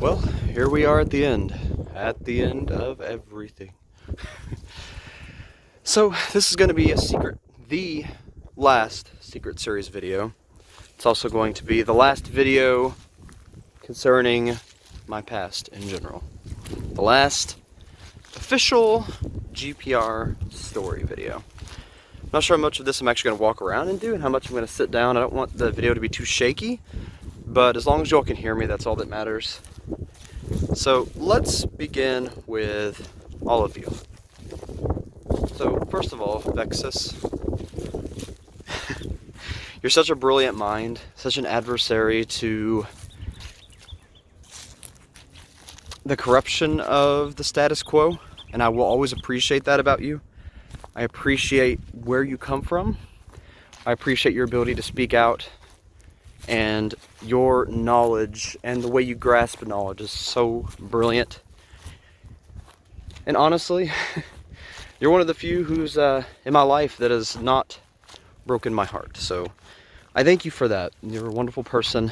Well, here we are at the end of everything. So this is going to be the last Secret Series video. It's also going to be the last video concerning my past in general. The last official GPR story video. I'm not sure how much of this I'm actually going to walk around and do and how much I'm going to sit down. I don't want the video to be too shaky, but as long as y'all can hear me, that's all that matters. So let's begin with all of you. So first of all, Vexus, you're such a brilliant mind, such an adversary to the corruption of the status quo, and I will always appreciate that about you. I appreciate where you come from. I appreciate your ability to speak out, and your knowledge and the way you grasp knowledge is so brilliant. And honestly, you're one of the few who's in my life that has not broken my heart. So I thank you for that. You're a wonderful person,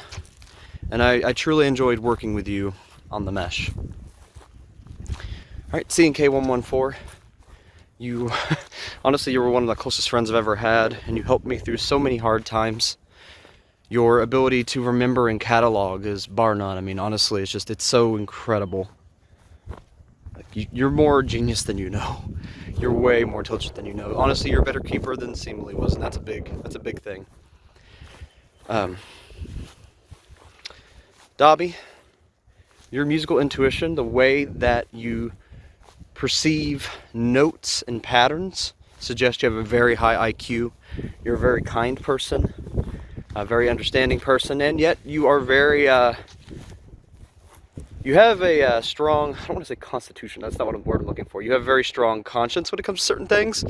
and I truly enjoyed working with you on the mesh. Alright, CNK114, you honestly, you were one of the closest friends I've ever had, and you helped me through so many hard times. Your ability to remember and catalog is bar none. I mean, honestly, it's so incredible. Like, you're more genius than you know. You're way more intelligent than you know. Honestly, you're a better keeper than seemingly was, and that's a big thing. Dobby, your musical intuition, the way that you perceive notes and patterns, suggests you have a very high IQ. You're a very kind person, a very understanding person, and yet you are very, you have a strong, I don't want to say constitution, that's not what word I'm looking for. You have a very strong conscience when it comes to certain things,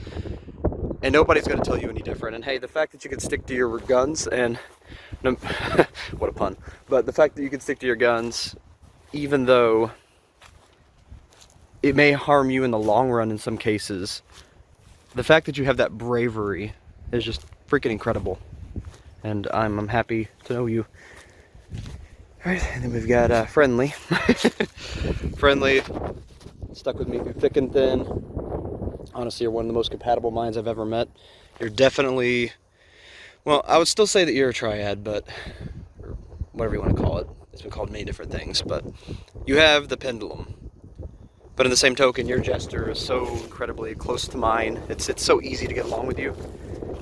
and nobody's going to tell you any different. And hey, the fact that you can stick to your guns, and, what a pun, but the fact that you can stick to your guns, even though it may harm you in the long run in some cases, the fact that you have that bravery is just freaking incredible. And I'm happy to know you. Alright, and then we've got Friendly. Friendly, stuck with me through thick and thin. Honestly, you're one of the most compatible minds I've ever met. You're definitely, well, I would still say that you're a triad, but, or whatever you want to call it. It's been called many different things, but you have the pendulum. But in the same token, your gesture is so incredibly close to mine. It's so easy to get along with you.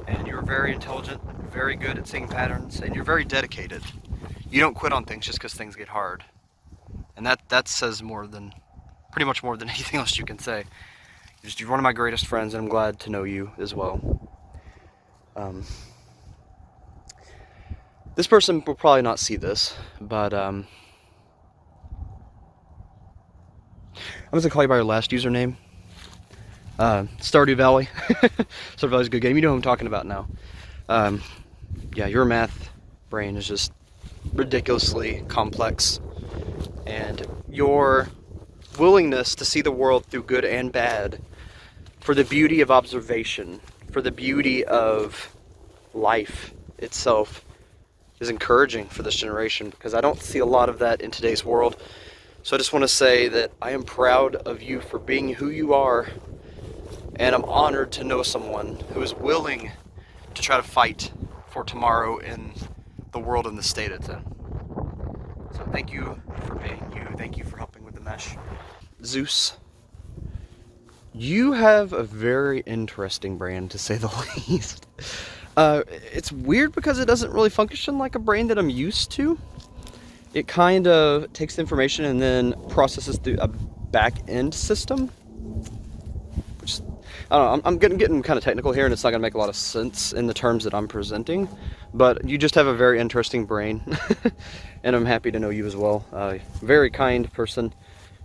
And you're very intelligent, very good at seeing patterns, and you're very dedicated. You don't quit on things just because things get hard. And that says pretty much more than anything else you can say. You're one of my greatest friends, and I'm glad to know you as well. This person will probably not see this, but I'm just gonna call you by your last username. Stardew Valley. Stardew Valley's a good game. You know who I'm talking about now. Yeah, your math brain is just ridiculously complex, and your willingness to see the world through good and bad, for the beauty of observation, for the beauty of life itself, is encouraging for this generation, because I don't see a lot of that in today's world. So I just want to say that I am proud of you for being who you are, and I'm honored to know someone who is willing to try to fight for tomorrow in the world and the state it's in. So thank you for being you. Thank you for helping with the mesh. Zeus, you have a very interesting brain, to say the least. It's weird because it doesn't really function like a brain that I'm used to. It kind of takes the information and then processes through a back-end system. Which, I don't know, I'm getting kind of technical here, and it's not going to make a lot of sense in the terms that I'm presenting. But you just have a very interesting brain, and I'm happy to know you as well. Very kind person.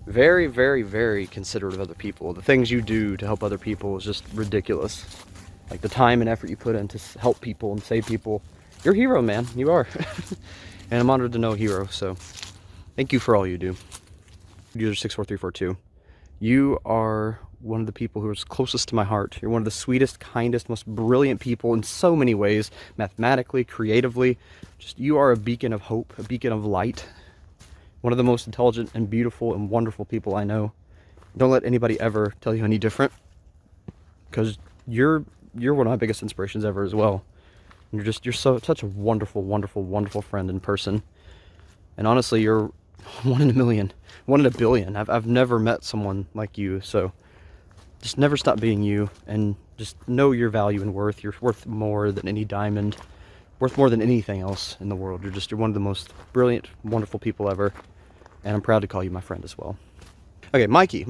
Very, very, very considerate of other people. The things you do to help other people is just ridiculous. Like the time and effort you put in to help people and save people. You're a hero, man. You are. And I'm honored to know a hero, so thank you for all you do. User 64342. You are one of the people who is closest to my heart. You're one of the sweetest, kindest, most brilliant people in so many ways. Mathematically, creatively. You are a beacon of hope, a beacon of light. one of the most intelligent and beautiful and wonderful people I know. Don't let anybody ever tell you any different, because you're one of my biggest inspirations ever as well. You're such a wonderful, wonderful, wonderful friend in person. And honestly, you're one in a million, one in a billion. I've never met someone like you. So just never stop being you, and just know your value and worth. You're worth more than any diamond, worth more than anything else in the world. You're one of the most brilliant, wonderful people ever. And I'm proud to call you my friend as well. Okay, Mikey,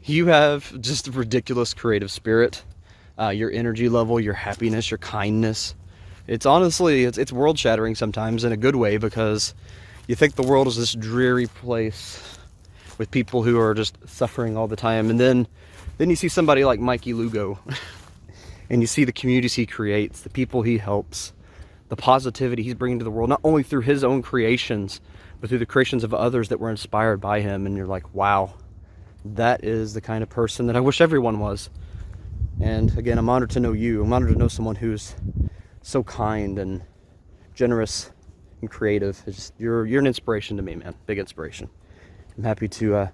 you have just a ridiculous creative spirit. Your energy level, your happiness, your kindness. It's honestly, it's world shattering sometimes in a good way, because you think the world is this dreary place with people who are just suffering all the time. And then you see somebody like Mikey Lugo and you see the communities he creates, the people he helps, the positivity he's bringing to the world, not only through his own creations, but through the creations of others that were inspired by him. And you're like, wow, that is the kind of person that I wish everyone was. And again, I'm honored to know you. I'm honored to know someone who's so kind and generous and creative. You're an inspiration to me, man. Big inspiration. I'm happy to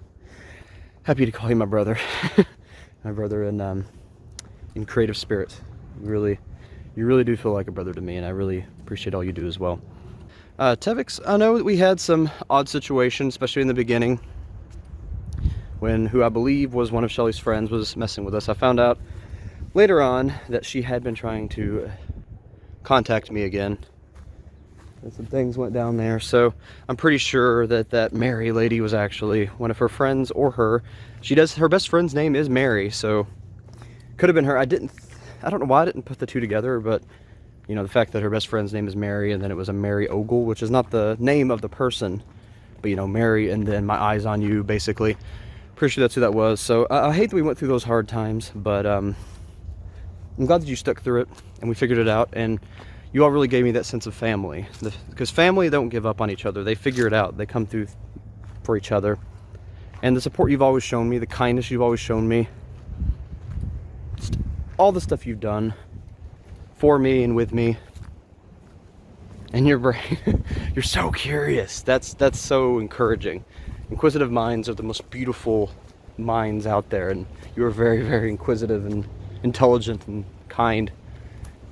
call you my brother, my brother in creative spirit. You really do feel like a brother to me, and I really appreciate all you do as well. Tevix, I know that we had some odd situations, especially in the beginning, when who I believe was one of Shelly's friends was messing with us. I found out later on that she had been trying to contact me again, and some things went down there. So I'm pretty sure that Mary lady was actually one of her friends, or her best friend's name is Mary, so could have been her. I don't know why I didn't put the two together, but you know, the fact that her best friend's name is Mary, and then it was a Mary Ogle, which is not the name of the person, but you know, Mary and then my eyes on you, basically. Pretty sure that's who that was. So I hate that we went through those hard times, but I'm glad that you stuck through it and we figured it out, and you all really gave me that sense of family, because family don't give up on each other. They figure it out. They come through for each other. And the support you've always shown me, the kindness you've always shown me, just all the stuff you've done for me and with me, and your brain, you're so curious. That's so encouraging. Inquisitive minds are the most beautiful minds out there, and you are very, very inquisitive and intelligent and kind,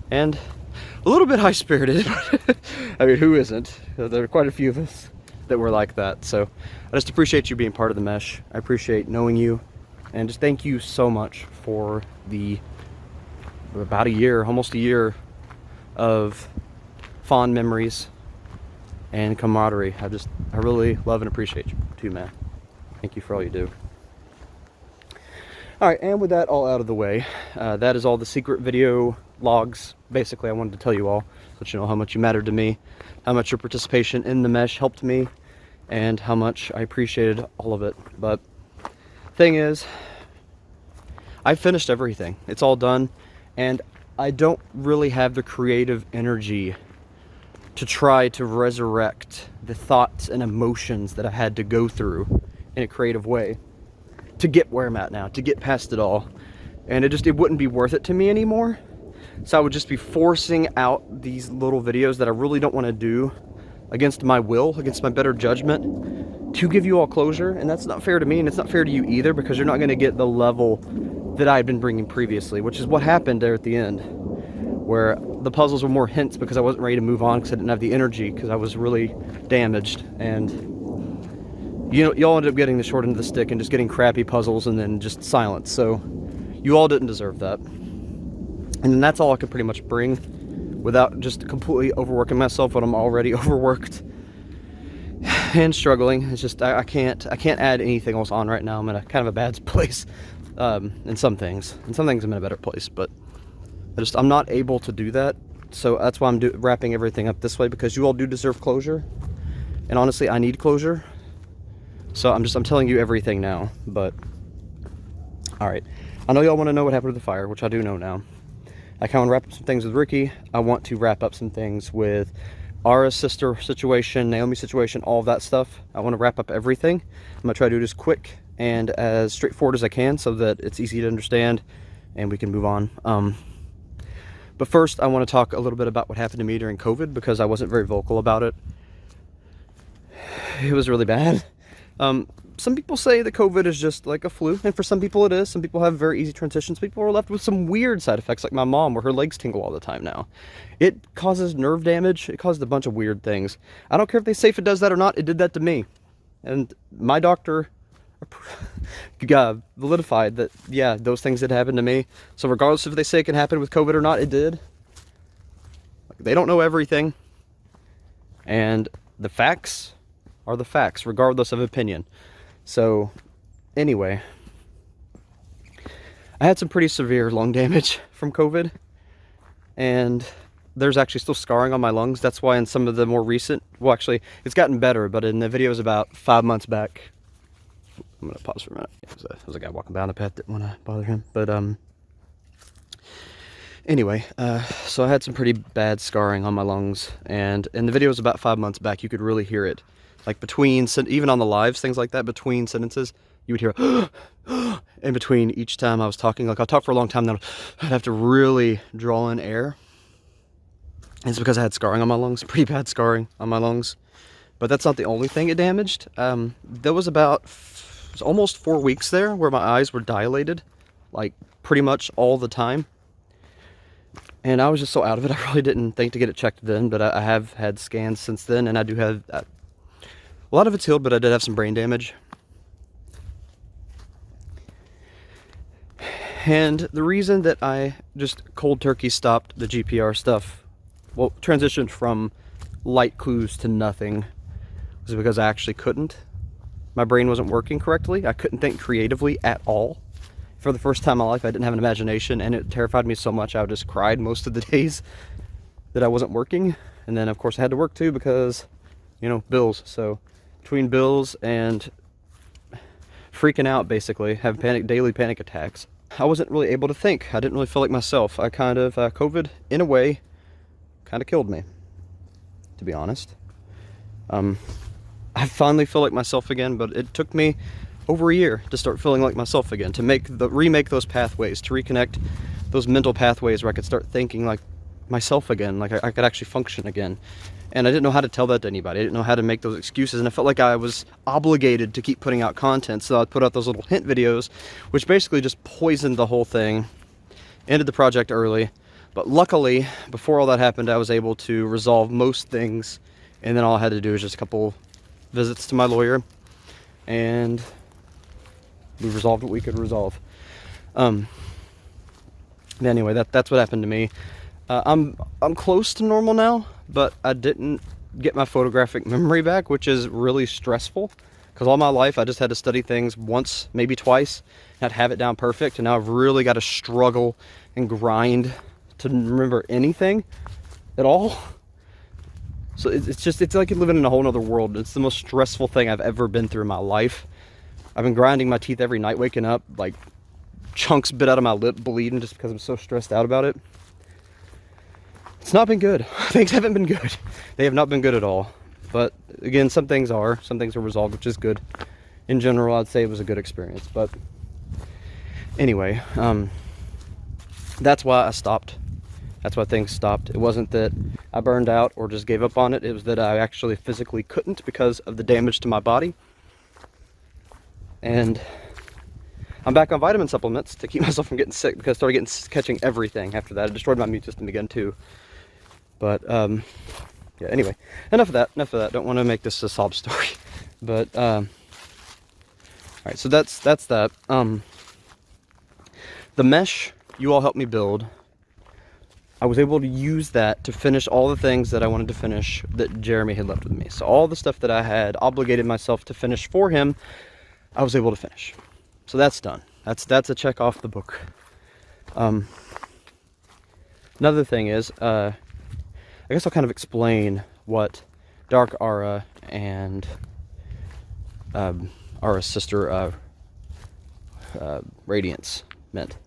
and a little bit high-spirited. I mean, who isn't? There are quite a few of us that were like that. So I just appreciate you being part of the mesh. I appreciate knowing you, and just thank you so much for the about a year, almost a year of fond memories and camaraderie. I really love and appreciate you too, man. Thank you for all you do. All right, and with that all out of the way, that is all the secret video logs. Basically, I wanted to tell you all, let you know how much you mattered to me, how much your participation in the mesh helped me, and how much I appreciated all of it. But thing is, I finished everything. It's all done, and I don't really have the creative energy to try to resurrect the thoughts and emotions that I had to go through in a creative way to get where I'm at now, to get past it all. And it wouldn't be worth it to me anymore. So I would just be forcing out these little videos that I really don't want to do against my will, against my better judgment, to give you all closure. And that's not fair to me, and it's not fair to you either, because you're not going to get the level that I had been bringing previously, which is what happened there at the end, where the puzzles were more hints because I wasn't ready to move on, because I didn't have the energy, because I was really damaged. And you know, y'all ended up getting the short end of the stick and just getting crappy puzzles and then just silence. So you all didn't deserve that. And then that's all I could pretty much bring without just completely overworking myself when I'm already overworked and struggling. It's just I can't add anything else on right now. I'm in a kind of a bad place in some things. In some things I'm in a better place, but I'm not able to do that. So that's why I'm wrapping everything up this way, because you all do deserve closure. And honestly, I need closure. So I'm telling you everything now. But all right, I know y'all want to know what happened to the fire, which I do know now. I kind of wrap up some things with Ricky. I want to wrap up some things with Ara's sister situation, Naomi's situation, all of that stuff. I want to wrap up everything. I'm gonna try to do it as quick and as straightforward as I can, so that it's easy to understand and we can move on. But first, I want to talk a little bit about what happened to me during COVID, because I wasn't very vocal about it. It was really bad. Some people say that COVID is just like a flu, and for some people it is. Some people have very easy transitions. People are left with some weird side effects, like my mom, where her legs tingle all the time now. It causes nerve damage. It causes a bunch of weird things. I don't care if they say if it does that or not. It did that to me. And my doctor validified that, yeah, those things did happen to me. So regardless if they say it can happen with COVID or not, it did. They don't know everything. And the facts are the facts, regardless of opinion. So, anyway, I had some pretty severe lung damage from COVID, and there's actually still scarring on my lungs. That's why in some of the more recent, well, actually, it's gotten better, but in the videos about 5 months back, I'm going to pause for a minute. There's a guy walking by on the path, didn't want to bother him, but, anyway, so I had some pretty bad scarring on my lungs, and in the videos about 5 months back, you could really hear it. Like between, even on the lives, things like that, between sentences, you would hear in between each time I was talking. Like I'll talk for a long time, then I'd have to really draw in air. And it's because I had scarring on my lungs, pretty bad scarring on my lungs. But that's not the only thing it damaged. There was almost 4 weeks there where my eyes were dilated, like pretty much all the time. And I was just so out of it, I really didn't think to get it checked then, but I have had scans since then, and I do have... a lot of it's healed, but I did have some brain damage. And the reason that I just cold turkey stopped the GPR stuff, well, transitioned from light clues to nothing, was because I actually couldn't. My brain wasn't working correctly. I couldn't think creatively at all. For the first time in my life, I didn't have an imagination, and it terrified me so much I just cried most of the days that I wasn't working. And then, of course, I had to work too because, you know, bills. So between bills and freaking out, basically, having daily panic attacks, I wasn't really able to think. I didn't really feel like myself. I kind of, COVID, in a way, kind of killed me, to be honest. I finally feel like myself again, but it took me over a year to start feeling like myself again, to remake those pathways, to reconnect those mental pathways where I could start thinking like myself again, like I could actually function again. And I didn't know how to tell that to anybody. I didn't know how to make those excuses, and I felt like I was obligated to keep putting out content, so I'd put out those little hint videos, which basically just poisoned the whole thing, ended the project early. But luckily, before all that happened, I was able to resolve most things, and then all I had to do was just a couple visits to my lawyer, and we resolved what we could resolve. Anyway, that's what happened to me. I'm close to normal now, but I didn't get my photographic memory back, which is really stressful, because all my life I just had to study things once, maybe twice, and I'd have it down perfect, and now I've really got to struggle and grind to remember anything at all. So it's like living in a whole other world. It's the most stressful thing I've ever been through in my life. I've been grinding my teeth every night, waking up, like chunks bit out of my lip, bleeding, just because I'm so stressed out about it. It's not been good. Things haven't been good. They have not been good at all. But again, some things are resolved, which is good. In general, I'd say it was a good experience. But anyway, that's why I stopped. That's why things stopped. It wasn't that I burned out or just gave up on it. It was that I actually physically couldn't because of the damage to my body. And I'm back on vitamin supplements to keep myself from getting sick, because I started catching everything after that. It destroyed my immune system again too. But yeah, anyway, enough of that. Don't want to make this a sob story. But all right, so that's that. The mesh you all helped me build, I was able to use that to finish all the things that I wanted to finish that Jeremy had left with me. So all the stuff that I had obligated myself to finish for him, I was able to finish. So that's done. That's a check off the book. Another thing is, I guess I'll kind of explain what Dark Aura and Aura's sister Radiance meant.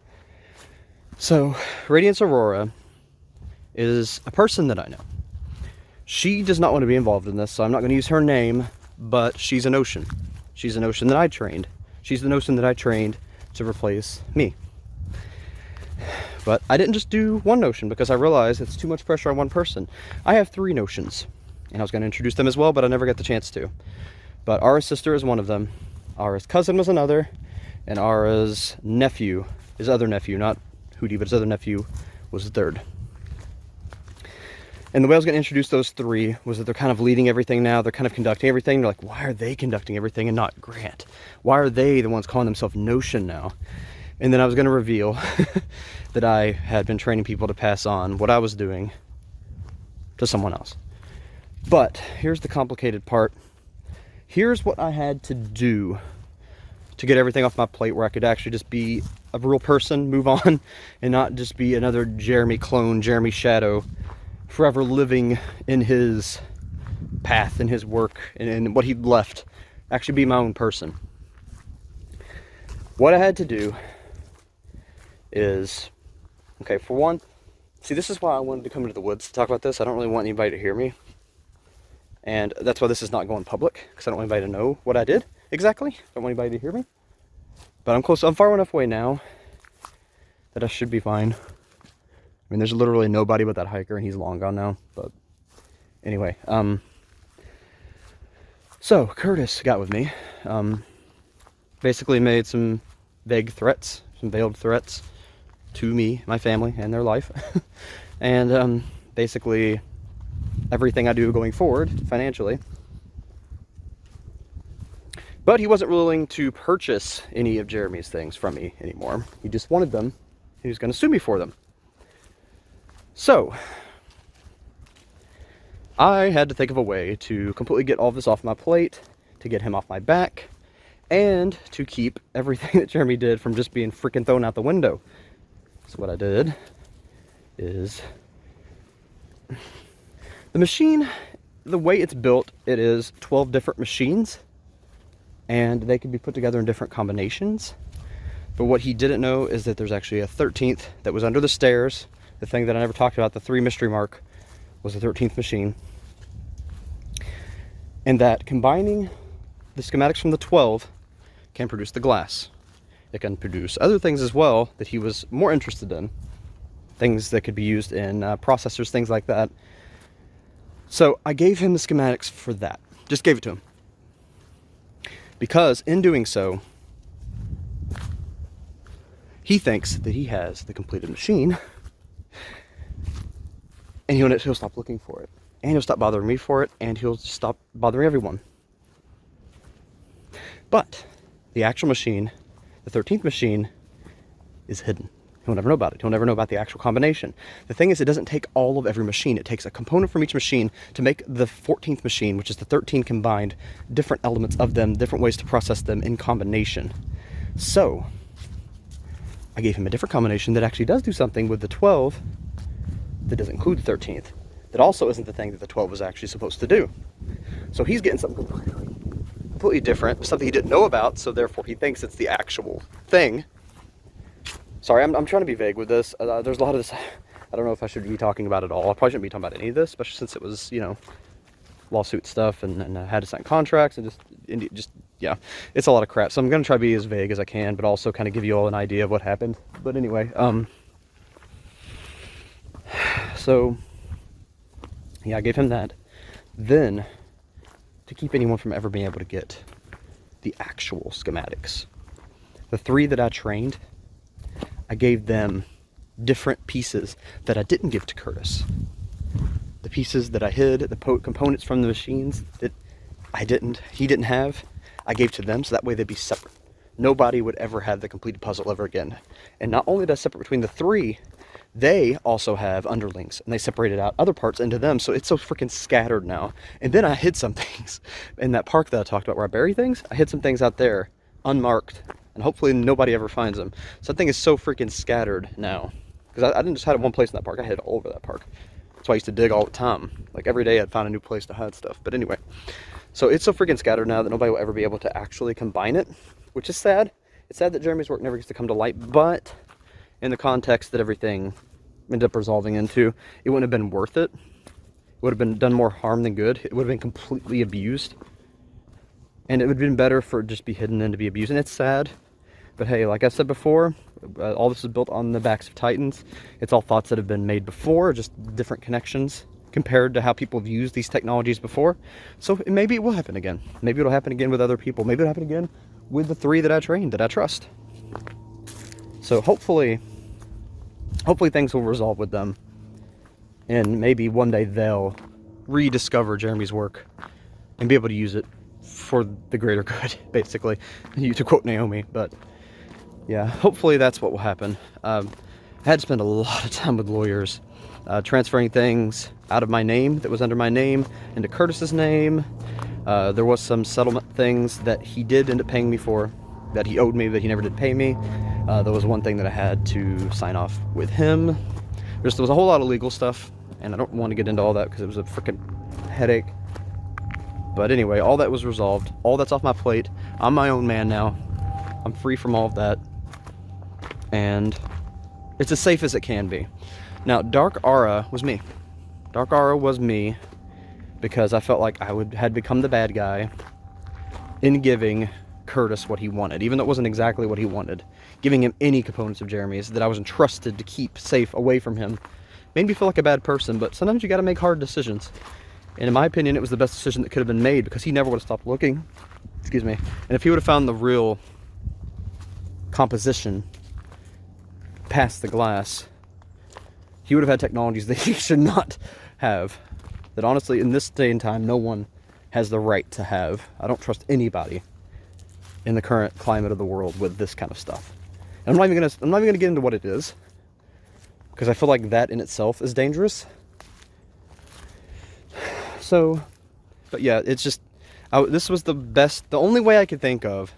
So Radiance Aurora is a person that I know. She does not want to be involved in this, so I'm not going to use her name, but she's an ocean. She's an ocean that I trained. She's the notion that I trained to replace me. But I didn't just do one notion, because I realized it's too much pressure on one person. I have 3 notions. And I was going to introduce them as well, but I never got the chance to. But Ara's sister is one of them. Ara's cousin was another. And Ara's nephew, his other nephew, not Hootie, but his other nephew, was the third. And the way I was going to introduce those three was that they're kind of leading everything now. They're kind of conducting everything. They're like, why are they conducting everything and not Grant? Why are they the ones calling themselves Notion now? And then I was going to reveal that I had been training people to pass on what I was doing to someone else. But here's the complicated part. Here's what I had to do to get everything off my plate where I could actually just be a real person, move on, and not just be another Jeremy clone, Jeremy Shadow, forever living in his path, in his work, and what he'd left. Actually be my own person. What I had to do is, okay, for one, see, this is why I wanted to come into the woods to talk about this. I don't really want anybody to hear me. And that's why this is not going public, because I don't want anybody to know what I did exactly. I don't want anybody to hear me. But I'm close, I'm far enough away now that I should be fine. I mean, there's literally nobody but that hiker, and he's long gone now. But anyway, so Curtis got with me. Basically made some vague threats, some veiled threats to me, my family, and their life. And basically everything I do going forward financially. But he wasn't willing to purchase any of Jeremy's things from me anymore. He just wanted them. He was going to sue me for them. So I had to think of a way to completely get all this off my plate, to get him off my back, and to keep everything that Jeremy did from just being freaking thrown out the window. So what I did is, the machine, the way it's built, it is 12 different machines, and they can be put together in different combinations. But what he didn't know is that there's actually a 13th that was under the stairs. The thing that I never talked about, the 3 mystery mark, was the 13th machine. And that combining the schematics from the 12 can produce the glass. It can produce other things as well that he was more interested in. Things that could be used in processors, things like that. So I gave him the schematics for that. Just gave it to him. Because in doing so, he thinks that he has the completed machine. And he'll stop looking for it. And he'll stop bothering me for it. And he'll stop bothering everyone. But the actual machine, the 13th machine, is hidden. He'll never know about it. He'll never know about the actual combination. The thing is, it doesn't take all of every machine. It takes a component from each machine to make the 14th machine, which is the 13 combined, different elements of them, different ways to process them in combination. So I gave him a different combination that actually does do something with the 12 that doesn't include the 13th. That also isn't the thing that the 12 was actually supposed to do. So he's getting something completely different, something he didn't know about, so therefore he thinks it's the actual thing. Sorry, I'm trying to be vague with this. There's a lot of this, I don't know if I should be talking about it all. I probably shouldn't be talking about any of this, especially since it was, you know, lawsuit stuff and I had to sign contracts and just, yeah, it's a lot of crap. So I'm going to try to be as vague as I can, but also kind of give you all an idea of what happened. But anyway, so yeah, I gave him that. Then, to keep anyone from ever being able to get the actual schematics, the 3 that I trained, I gave them different pieces that I didn't give to Curtis. The pieces that I hid, the components from the machines that he didn't have, I gave to them, so that way they'd be separate. Nobody would ever have the completed puzzle ever again. And not only did I separate between the 3, they also have underlings, and they separated out other parts into them, so it's so freaking scattered now. And then I hid some things in that park that I talked about where I bury things. I hid some things out there, unmarked, and hopefully nobody ever finds them. So that thing is so freaking scattered now. Because I didn't just hide it one place in that park, I hid all over that park. That's why I used to dig all the time. Like every day I'd find a new place to hide stuff. But anyway, so it's so freaking scattered now that nobody will ever be able to actually combine it, which is sad. It's sad that Jeremy's work never gets to come to light, but in the context that everything ended up resolving into, it wouldn't have been worth it. It would have been done more harm than good. It would have been completely abused. And it would have been better for it just be hidden than to be abused. And it's sad. But hey, like I said before, all this is built on the backs of Titans. It's all thoughts that have been made before, just different connections, compared to how people have used these technologies before. So maybe it will happen again. Maybe it'll happen again with other people. Maybe it'll happen again with the 3 that I trained, that I trust. So hopefully things will resolve with them. And maybe one day they'll rediscover Jeremy's work and be able to use it for the greater good, basically, to quote Naomi. But yeah, hopefully that's what will happen. I had to spend a lot of time with lawyers, transferring things out of my name that was under my name into Curtis's name. There was some settlement things that he did end up paying me for, that he owed me, that he never did pay me. There was one thing that I had to sign off with him. There was a whole lot of legal stuff, and I don't want to get into all that because it was a freaking headache. But anyway, all that was resolved. All that's off my plate. I'm my own man now. I'm free from all of that. And it's as safe as it can be. Now, Dark Aura was me. Dark Aura was me because I felt like I had become the bad guy in giving Curtis what he wanted, even though it wasn't exactly what he wanted. Giving him any components of Jeremy's that I was entrusted to keep safe away from him made me feel like a bad person, but sometimes you got to make hard decisions. And in my opinion, it was the best decision that could have been made because he never would have stopped looking. Excuse me. And if he would have found the real composition past the glass, he would have had technologies that he should not have. That honestly, in this day and time, no one has the right to have. I don't trust anybody in the current climate of the world with this kind of stuff. And I'm not even gonna get into what it is, because I feel like that in itself is dangerous. So, but yeah, it's just, this was the only way I could think of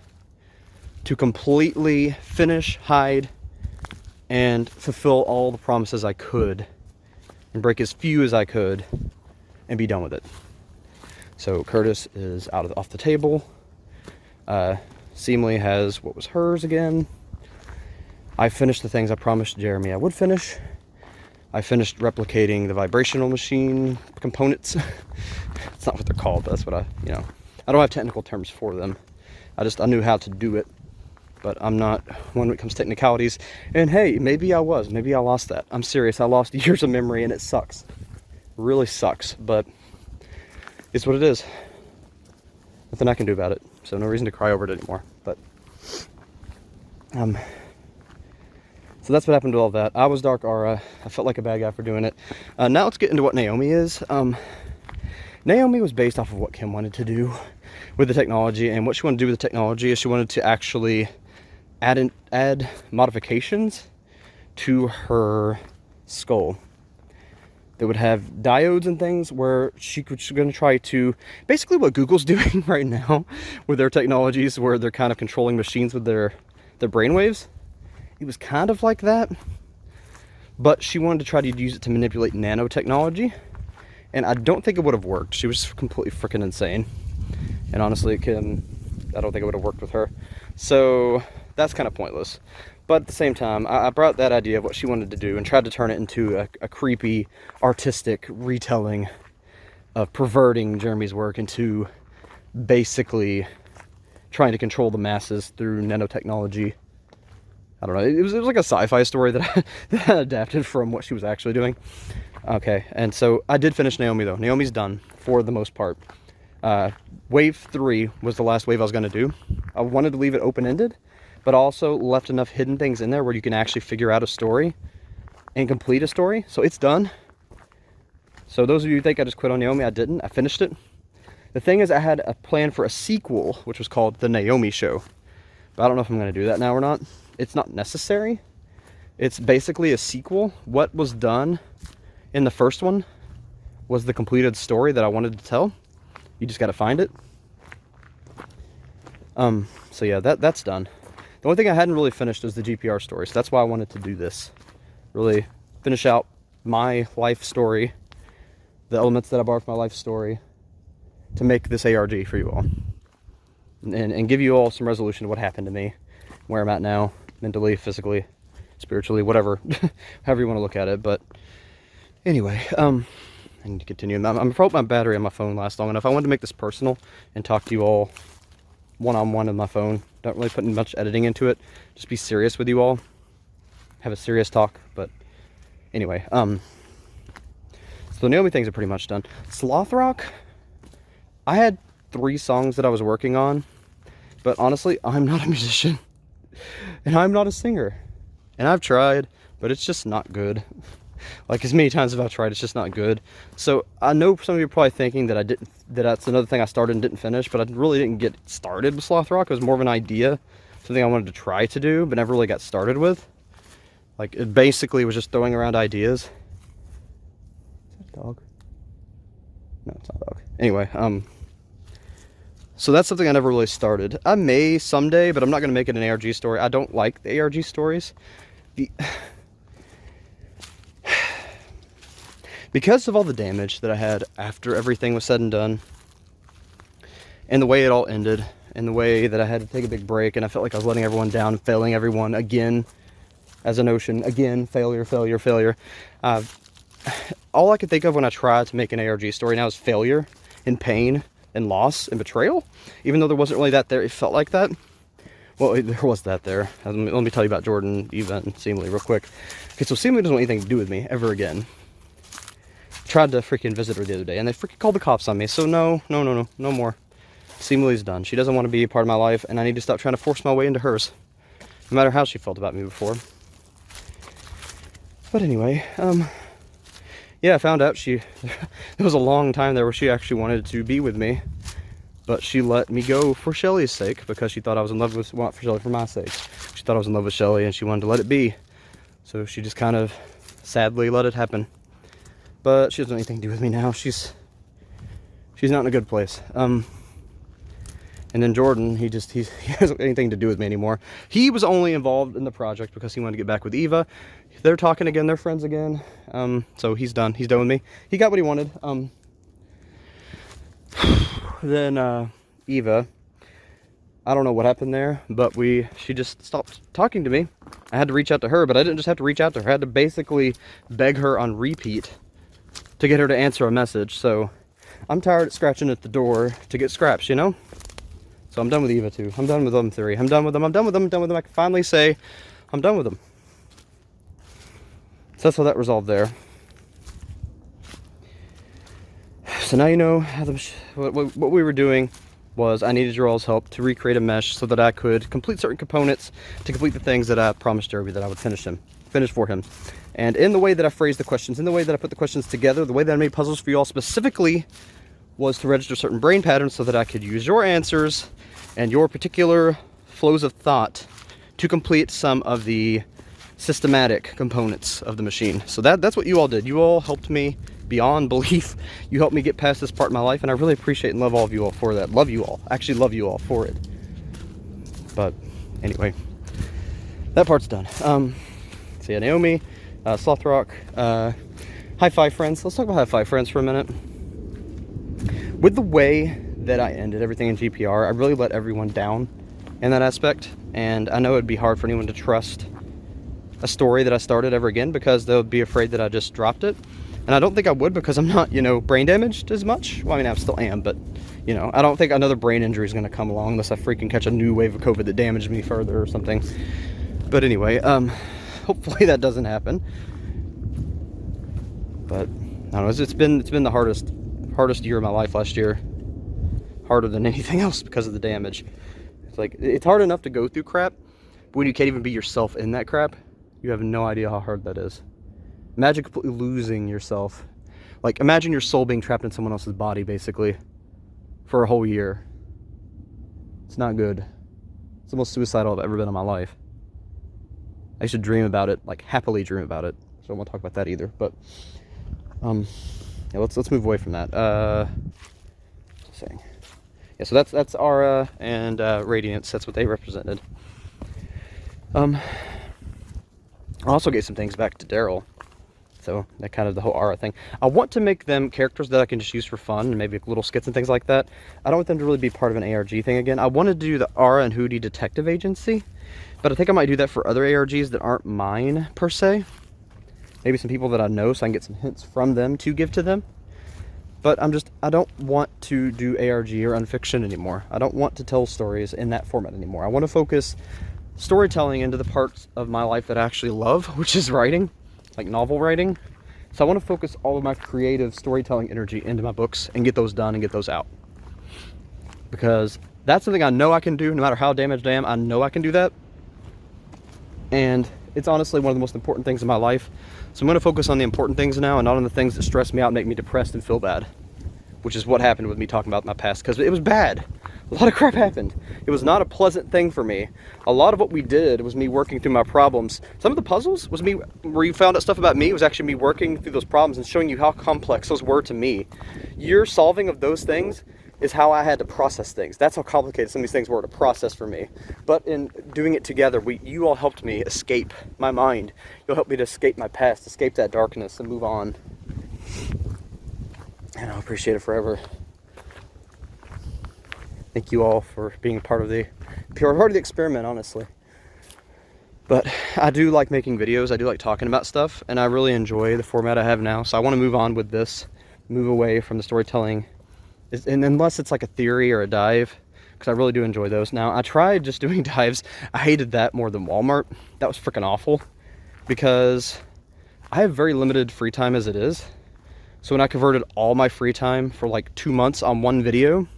to completely finish, hide, and fulfill all the promises I could, and break as few as I could, and be done with it. So Curtis is off the table. Seemly has what was hers again. I finished the things I promised Jeremy I would finish. I finished replicating the vibrational machine components. It's not what they're called, but that's what I don't have technical terms for them. I knew how to do it, but I'm not one when it comes to technicalities. And hey, maybe I lost that. I'm serious, I lost years of memory and it sucks. It really sucks, but it's what it is. Nothing I can do about it. So no reason to cry over it anymore. But so that's what happened to all that. I was Dark Aura. I felt like a bad guy for doing it. Now let's get into what Naomi is. Naomi was based off of what Kim wanted to do with the technology, and what she wanted to do with the technology is she wanted to actually add modifications to her skull that would have diodes and things, where she's going to try to, basically what Google's doing right now with their technologies, where they're kind of controlling machines with their brainwaves. It was kind of like that, but she wanted to try to use it to manipulate nanotechnology, and I don't think it would have worked. She was completely freaking insane, and honestly, I don't think it would have worked with her. So that's kind of pointless. But at the same time, I brought that idea of what she wanted to do and tried to turn it into a creepy, artistic retelling of perverting Jeremy's work into basically trying to control the masses through nanotechnology. I don't know. It was like a sci-fi story that I adapted from what she was actually doing. Okay, and so I did finish Naomi, though. Naomi's done for the most part. Wave 3 was the last wave I was going to do. I wanted to leave it open-ended, but also left enough hidden things in there where you can actually figure out a story and complete a story. So it's done. So those of you who think I just quit on Naomi, I didn't. I finished it. The thing is, I had a plan for a sequel, which was called The Naomi Show. But I don't know if I'm going to do that now or not. It's not necessary. It's basically a sequel. What was done in the first one was the completed story that I wanted to tell. You just got to find it. So yeah, that's done. The only thing I hadn't really finished was the GPR story, so that's why I wanted to do this. Really finish out my life story, the elements that I borrowed from my life story, to make this ARG for you all. And give you all some resolution to what happened to me, where I'm at now, mentally, physically, spiritually, whatever, however you want to look at it. But anyway, I need to continue. I hope my battery on my phone lasts long enough. I wanted to make this personal and talk to you all one-on-one on my phone. Don't really put much editing into it. Just be serious with you all. Have a serious talk. But anyway, so So the Naomi things are pretty much done. Sloth Rock, I had 3 songs that I was working on, but honestly, I'm not a musician, and I'm not a singer, and I've tried, but it's just not good. Like, as many times as I've tried, it's just not good. So I know some of you are probably thinking that that's another thing I started and didn't finish, but I really didn't get started with Sloth Rock. It was more of an idea, something I wanted to try to do, but never really got started with. Like, it basically was just throwing around ideas. Is that a dog? No, it's not a dog. Anyway, so that's something I never really started. I may someday, but I'm not going to make it an ARG story. I don't like the ARG stories. Because of all the damage that I had after everything was said and done, and the way it all ended, and the way that I had to take a big break, and I felt like I was letting everyone down and failing everyone again as an ocean. Again, failure, failure, failure. All I could think of when I tried to make an ARG story now is failure and pain and loss and betrayal. Even though there wasn't really that there, it felt like that. Well, there was that there. Let me tell you about Jordan, Eva, and Seemly real quick. Okay, so Seemly doesn't want anything to do with me ever again. Tried to freaking visit her the other day, and they freaking called the cops on me. So no more. Seemly's done. She doesn't want to be a part of my life, and I need to stop trying to force my way into hers, no matter how she felt about me before. But anyway, yeah, I found out there was a long time there where she actually wanted to be with me, but she let me go for Shelly's sake, because she thought I was in love with, well, not for Shelly, for my sake. She thought I was in love with Shelly, and she wanted to let it be. So she just kind of sadly let it happen. But she doesn't have anything to do with me now. She's not in a good place. And then Jordan, he hasn't anything to do with me anymore. He was only involved in the project because he wanted to get back with Eva. They're talking again. They're friends again. So he's done. He's done with me. He got what he wanted. Then Eva, I don't know what happened there, but she just stopped talking to me. I had to reach out to her, but I didn't just have to reach out to her. I had to basically beg her on repeat to get her to answer a message. So I'm tired of scratching at the door to get scraps, you know? So I'm done with Eva too. I'm done with them 3. I'm done with them. I'm done with them. I'm done with them. I can finally say I'm done with them. So that's how that resolved there. So now you know how what we were doing was I needed your all's help to recreate a mesh so that I could complete certain components to complete the things that I promised Derby that I would finish for him. And in the way that I phrased the questions, in the way that I put the questions together, the way that I made puzzles for you all specifically was to register certain brain patterns so that I could use your answers and your particular flows of thought to complete some of the systematic components of the machine. So that's what you all did. You all helped me beyond belief. You helped me get past this part of my life, and I really appreciate and love all of you all for that. Love you all. Actually love you all for it. But anyway, that part's done. So yeah, Naomi, Sloth Rock, High Five Friends. Let's talk about High Five Friends for a minute. With the way that I ended everything in GPR, I really let everyone down in that aspect, and I know it'd be hard for anyone to trust a story that I started ever again because they'll be afraid that I just dropped it. And I don't think I would, because I'm not, brain damaged as much. Well, I mean, I still am, but, I don't think another brain injury is going to come along unless I freaking catch a new wave of COVID that damaged me further or something. But anyway, hopefully that doesn't happen. But, I don't know, it's been the hardest year of my life last year. Harder than anything else because of the damage. It's hard enough to go through crap, but when you can't even be yourself in that crap, you have no idea how hard that is. Imagine completely losing yourself. Like, imagine your soul being trapped in someone else's body, basically, for a whole year. It's not good. It's the most suicidal I've ever been in my life. I used to dream about it, like, happily dream about it. So I don't want to talk about that either, but, yeah, let's move away from that. Yeah, so that's Aura and Radiance. That's what they represented. I also gave some things back to Daryl. So that kind of the whole Aura thing. I want to make them characters that I can just use for fun, and maybe little skits and things like that. I don't want them to really be part of an ARG thing again. I wanted to do the Aura and Hootie Detective Agency, but I think I might do that for other ARGs that aren't mine, per se. Maybe some people that I know, so I can get some hints from them to give to them. But I don't want to do ARG or unfiction anymore. I don't want to tell stories in that format anymore. I want to focus storytelling into the parts of my life that I actually love, which is writing, like novel writing. So I want to focus all of my creative storytelling energy into my books and get those done and get those out. Because that's something I know I can do, no matter how damaged I am, I know I can do that. And it's honestly one of the most important things in my life. So I'm going to focus on the important things now and not on the things that stress me out and make me depressed and feel bad. Which is what happened with me talking about my past, because it was bad. A lot of crap happened. It was not a pleasant thing for me. A lot of what we did was me working through my problems. Some of the puzzles was me, where you found out stuff about me, was actually me working through those problems and showing you how complex those were to me. Your solving of those things is how I had to process things. That's how complicated some of these things were to process for me. But in doing it together, you all helped me escape my mind. You'll help me to escape my past, escape that darkness, and move on. And I'll appreciate it forever. Thank you all for being part of the experiment, honestly. But I do like making videos. I do like talking about stuff, and I really enjoy the format I have now. So I want to move on with this, move away from the storytelling, and unless it's like a theory or a dive, because I really do enjoy those. Now, I tried just doing dives. I hated that more than Walmart. That was freaking awful, because I have very limited free time as it is. So when I converted all my free time for like 2 months on one video,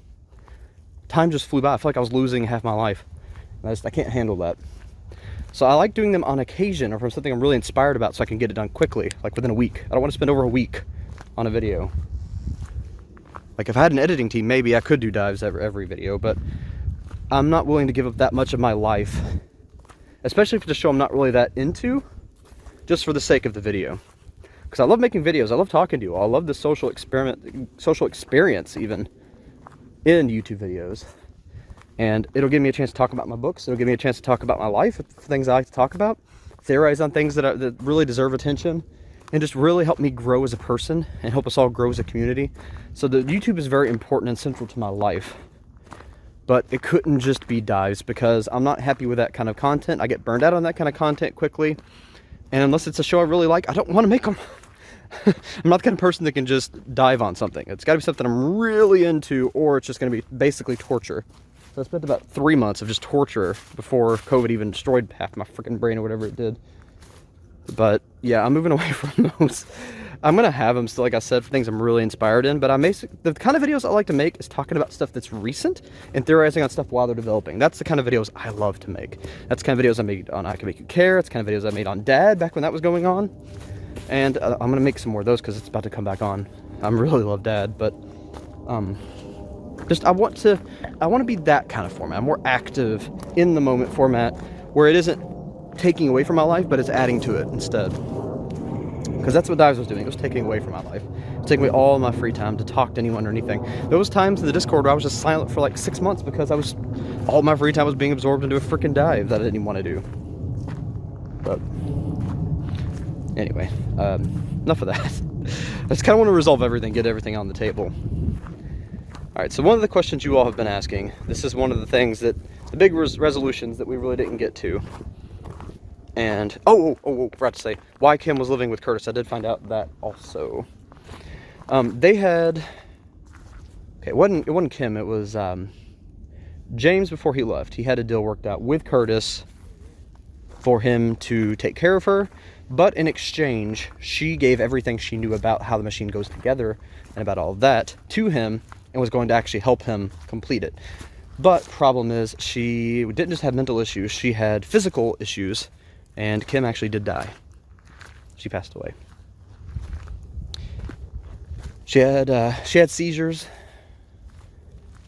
time just flew by. I feel like I was losing half my life. I can't handle that. So I like doing them on occasion or from something I'm really inspired about so I can get it done quickly, like within a week. I don't want to spend over a week on a video. Like if I had an editing team, maybe I could do dives every video, but I'm not willing to give up that much of my life, especially for the show I'm not really that into, just for the sake of the video. Because I love making videos, I love talking to you all, I love the social experience even in YouTube videos. And it'll give me a chance to talk about my books, it'll give me a chance to talk about my life, things I like to talk about, theorize on things that really deserve attention, and just really help me grow as a person and help us all grow as a community. So the YouTube is very important and central to my life. But it couldn't just be dives, because I'm not happy with that kind of content. I get burned out on that kind of content quickly. And unless it's a show I really like, I don't want to make them. I'm not the kind of person that can just dive on something. It's got to be something I'm really into, or it's just going to be basically torture. So I spent about 3 months of just torture before COVID even destroyed half my freaking brain or whatever it did. But yeah, I'm moving away from those. I'm going to have them still, like I said, for things I'm really inspired in. But the kind of videos I like to make is talking about stuff that's recent and theorizing on stuff while they're developing. That's the kind of videos I love to make. That's the kind of videos I made on I Can Make You Care. It's the kind of videos I made on Dad back when that was going on. And I'm going to make some more of those because it's about to come back on. I really love Dad, but just I want to be that kind of format, a more active, in the moment format, where it isn't taking away from my life, but it's adding to it instead. Because that's what Dives was doing. It was taking away from my life. It was taking away all my free time to talk to anyone or anything. There was times in the Discord where I was just silent for like 6 months because all my free time was being absorbed into a freaking dive that I didn't want to do. But anyway, enough of that. I just kind of want to resolve everything, get everything on the table. Alright, so one of the questions you all have been asking, this is one of the things that, the big resolutions that we really didn't get to. And, forgot to say, why Kim was living with Curtis. I did find out that also. They had, okay, it wasn't Kim, it was James before he left. He had a deal worked out with Curtis for him to take care of her, but in exchange, she gave everything she knew about how the machine goes together and about all of that to him, and was going to actually help him complete it. But problem is, she didn't just have mental issues, she had physical issues, and Kim actually did die. She passed away. She had seizures,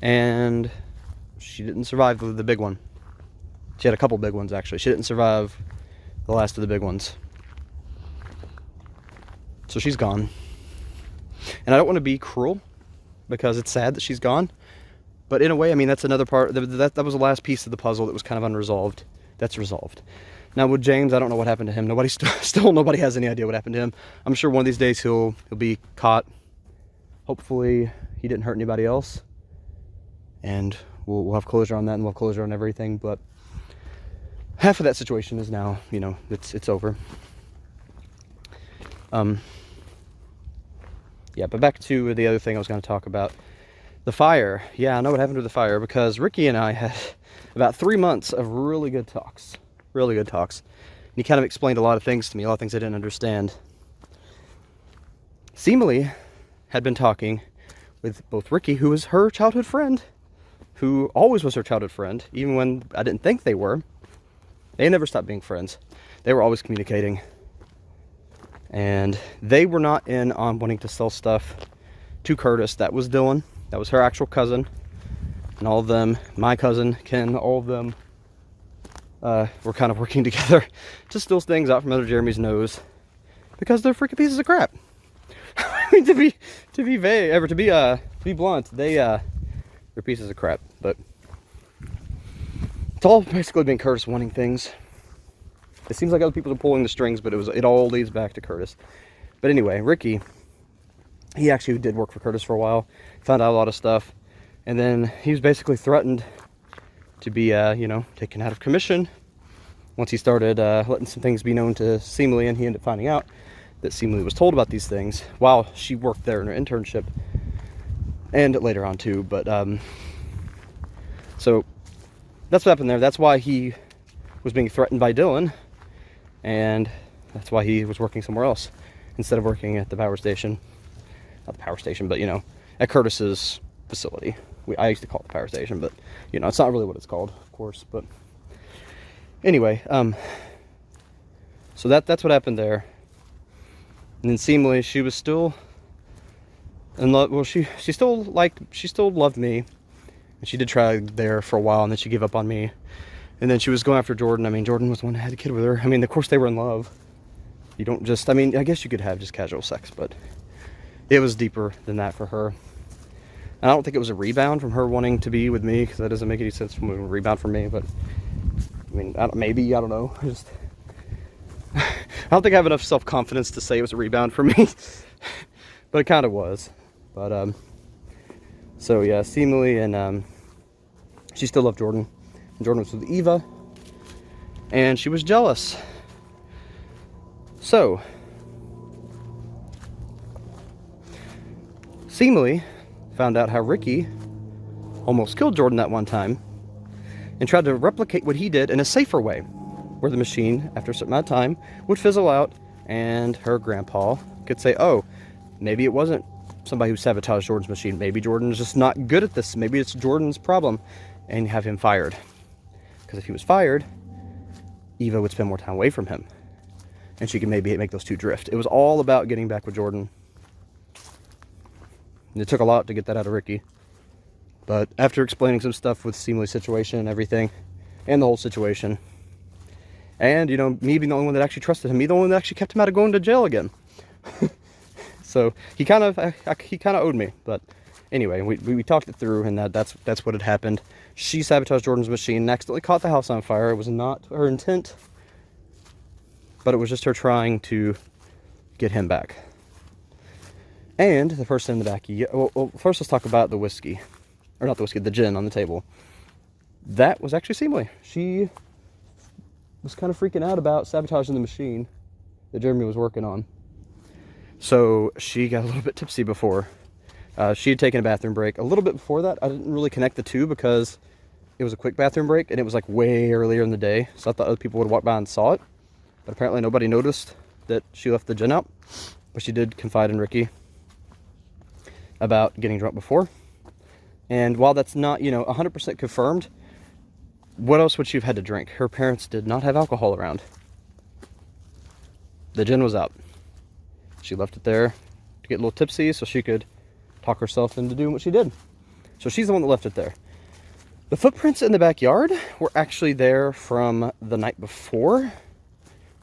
and she didn't survive the big one. She had a couple big ones, actually. She didn't survive the last of the big ones. So she's gone. And I don't want to be cruel, because it's sad that she's gone. But in a way, I mean, that's another part. That was the last piece of the puzzle that was kind of unresolved. That's resolved. Now with James, I don't know what happened to him. Nobody has any idea what happened to him. I'm sure one of these days he'll be caught. Hopefully he didn't hurt anybody else. And we'll have closure on that, and we'll have closure on everything. But half of that situation is now, it's over. Yeah, but back to the other thing I was going to talk about. The fire. Yeah, I know what happened to the fire, because Ricky and I had about 3 months of really good talks. Really good talks. And he kind of explained a lot of things to me, a lot of things I didn't understand. Seemingly had been talking with both Ricky, who was her childhood friend, who always was her childhood friend, even when I didn't think they were. They never stopped being friends. They were always communicating. And they were not in on wanting to sell stuff to Curtis. That was Dylan. That was her actual cousin. And all of them, my cousin, Ken, all of them were kind of working together to steal things out from under Jeremy's nose. Because they're freaking pieces of crap. I mean, to be blunt, they're pieces of crap. But it's all basically been Curtis wanting things. It seems like other people are pulling the strings, but it all leads back to Curtis. But anyway, Ricky, he actually did work for Curtis for a while, found out a lot of stuff, and then he was basically threatened to be, taken out of commission once he started letting some things be known to Seemly, and he ended up finding out that Seemly was told about these things while she worked there in her internship, and later on too. But so that's what happened there. That's why he was being threatened by Dylan, and that's why he was working somewhere else instead of working at the power station. Not the power station, but at Curtis's facility. I used to call it the power station, but it's not really what it's called, of course. But anyway, so that's what happened there. And then seemingly she was still in love. Well, she still loved me, and she did try there for a while, and then she gave up on me. And then she was going after Jordan. I mean, Jordan was the one that had a kid with her. I mean, of course they were in love. You don't just, I mean, I guess you could have just casual sex, but it was deeper than that for her. And I don't think it was a rebound from her wanting to be with me, because that doesn't make any sense from a rebound from me. But I mean, maybe, I don't know. I don't think I have enough self-confidence to say it was a rebound for me, but it kind of was. But so yeah, seemingly, and she still loved Jordan. And Jordan was with Eva, and she was jealous. So seemingly found out how Ricky almost killed Jordan that one time, and tried to replicate what he did in a safer way, where the machine, after a certain amount of time, would fizzle out, and her grandpa could say, oh, maybe it wasn't somebody who sabotaged Jordan's machine. Maybe Jordan's just not good at this. Maybe it's Jordan's problem, and have him fired. Because if he was fired, Eva would spend more time away from him, and she could maybe make those two drift. It was all about getting back with Jordan. And it took a lot to get that out of Ricky. But after explaining some stuff with Seemly's situation and everything, and the whole situation, and, me being the only one that actually trusted him, me the only one that actually kept him out of going to jail again. So he kind of owed me. But anyway, we talked it through, and that's what had happened. She sabotaged Jordan's machine and accidentally caught the house on fire. It was not her intent, but it was just her trying to get him back. And the person in the back, well, first let's talk about the whiskey. Or not the whiskey, the gin on the table. That was actually Seemly. She was kind of freaking out about sabotaging the machine that Jeremy was working on. So she got a little bit tipsy before. She had taken a bathroom break. A little bit before that, I didn't really connect the two because it was a quick bathroom break, and it was like way earlier in the day. So I thought other people would walk by and saw it. But apparently nobody noticed that she left the gin out. But she did confide in Ricky about getting drunk before. And while that's not, 100% confirmed, what else would she have had to drink? Her parents did not have alcohol around. The gin was out. She left it there to get a little tipsy so she could talk herself into doing what she did. So she's the one that left it there. The footprints in the backyard were actually there from the night before,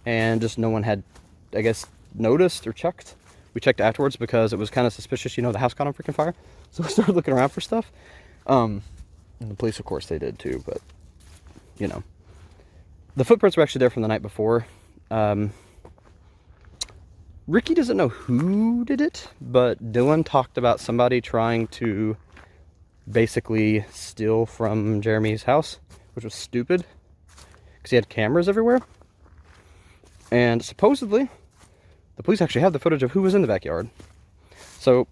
and just no one had, I guess, noticed or checked. We checked afterwards because it was kind of suspicious. The house caught on freaking fire. So we started looking around for stuff. And the police, of course, they did too. But, the footprints were actually there from the night before. Ricky doesn't know who did it, but Dylan talked about somebody trying to basically steal from Jeremy's house, which was stupid because he had cameras everywhere. And supposedly, the police actually have the footage of who was in the backyard. So,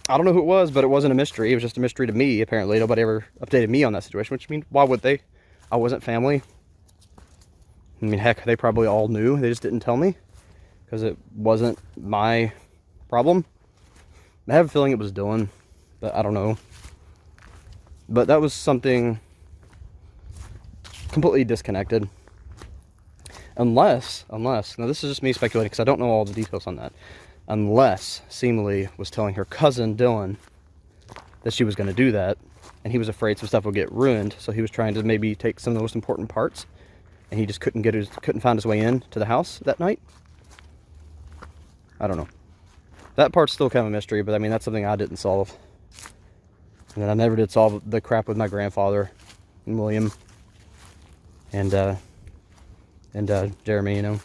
I don't know who it was, but it wasn't a mystery. It was just a mystery to me, apparently. Nobody ever updated me on that situation, which means, why would they? I wasn't family. I mean, heck, they probably all knew. They just didn't tell me because it wasn't my problem. I have a feeling it was Dylan, but I don't know. But that was something completely disconnected. Unless, now this is just me speculating because I don't know all the details on that. Unless Seemly was telling her cousin Dylan that she was going to do that, and he was afraid some stuff would get ruined, so he was trying to maybe take some of the most important parts, and he just couldn't find his way in to the house that night. I don't know. That part's still kind of a mystery, but I mean, that's something I didn't solve. And then I never did solve the crap with my grandfather and William and Jeremy, you know.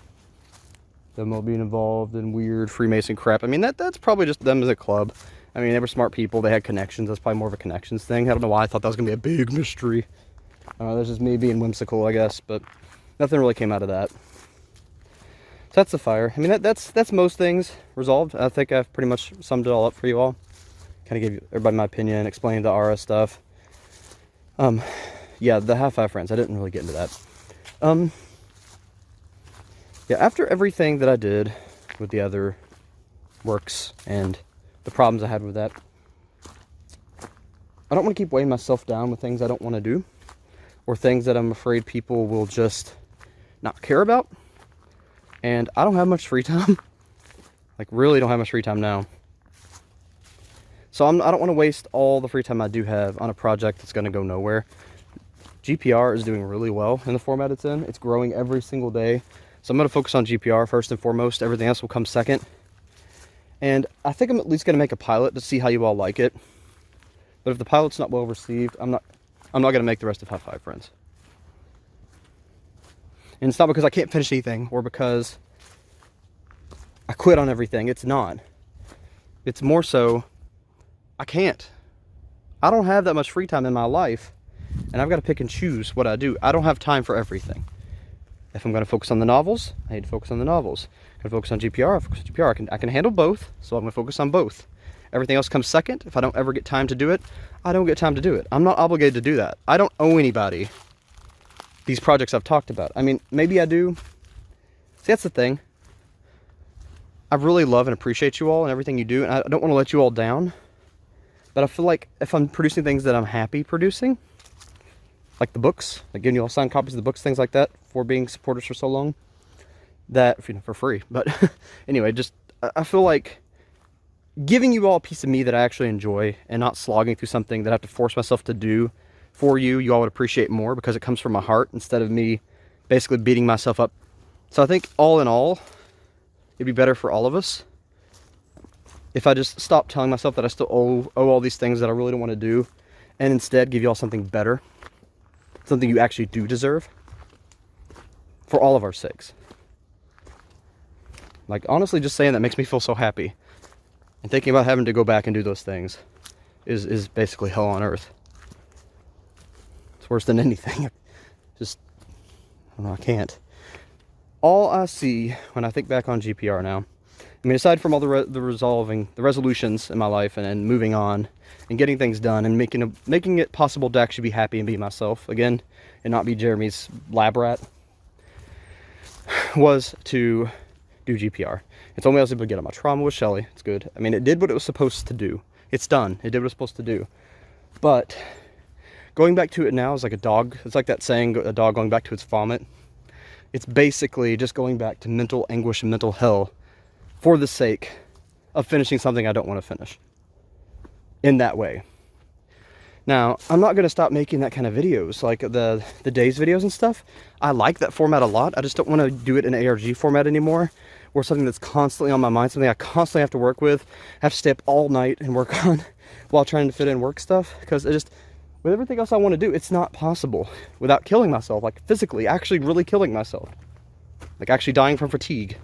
Them all being involved in weird Freemason crap. I mean, that's probably just them as a club. I mean, they were smart people. They had connections. That's probably more of a connections thing. I don't know why I thought that was going to be a big mystery. That's just me being whimsical, I guess. But nothing really came out of that. So that's the fire. I mean, that's most things resolved. I think I've pretty much summed it all up for you all. Kind of gave everybody my opinion, explained the Aura stuff. Yeah, the half-five friends. I didn't really get into that. Yeah, after everything that I did with the other works and the problems I had with that, I don't want to keep weighing myself down with things I don't want to do, or things that I'm afraid people will just not care about. And I don't have much free time. Like, really don't have much free time now. So I don't want to waste all the free time I do have on a project that's going to go nowhere. GPR is doing really well in the format it's in. It's growing every single day. So I'm going to focus on GPR first and foremost. Everything else will come second. And I think I'm at least going to make a pilot to see how you all like it. But if the pilot's not well received, I'm not going to make the rest of half-five friends. And it's not because I can't finish anything or because I quit on everything. It's not. It's more so I can't. I don't have that much free time in my life, and I've got to pick and choose what I do. I don't have time for everything. If I'm going to focus on the novels, I need to focus on the novels. I'm going to focus on GPR, I focus on GPR. I can handle both, so I'm going to focus on both. Everything else comes second. If I don't ever get time to do it, I don't get time to do it. I'm not obligated to do that. I don't owe anybody these projects I've talked about. I mean, maybe I do. See, that's the thing. I really love and appreciate you all and everything you do, and I don't want to let you all down. But I feel like if I'm producing things that I'm happy producing, like the books, like giving you all signed copies of the books, things like that, for being supporters for so long, that, you know, for free. But anyway, just, I feel like giving you all a piece of me that I actually enjoy and not slogging through something that I have to force myself to do for you, you all would appreciate more because it comes from my heart instead of me basically beating myself up. So I think all in all, it'd be better for all of us if I just stop telling myself that I still owe all these things that I really don't want to do, and instead give you all something better, something you actually do deserve, for all of our sakes. Like, honestly, just saying that makes me feel so happy. And thinking about having to go back and do those things is basically hell on earth. It's worse than anything. Just, I don't know, I can't. All I see when I think back on GPR now, I mean, aside from all the resolutions in my life and moving on and getting things done and making it possible to actually be happy and be myself again and not be Jeremy's lab rat, was to do GPR. It's only I was able to get on my trauma with Shelly. It's good. I mean, it did what it was supposed to do. It's done. It did what it was supposed to do. But going back to it now is like a dog. It's like that saying, a dog going back to its vomit. It's basically just going back to mental anguish and mental hell for the sake of finishing something I don't want to finish in that way. Now, I'm not going to stop making that kind of videos, like the days videos and stuff. I like that format a lot. I just don't want to do it in ARG format anymore, or something that's constantly on my mind, something I constantly have to work with, have to stay up all night and work on while trying to fit in work stuff, because it just, with everything else I want to do, it's not possible without killing myself, like physically, actually really killing myself, like actually dying from fatigue.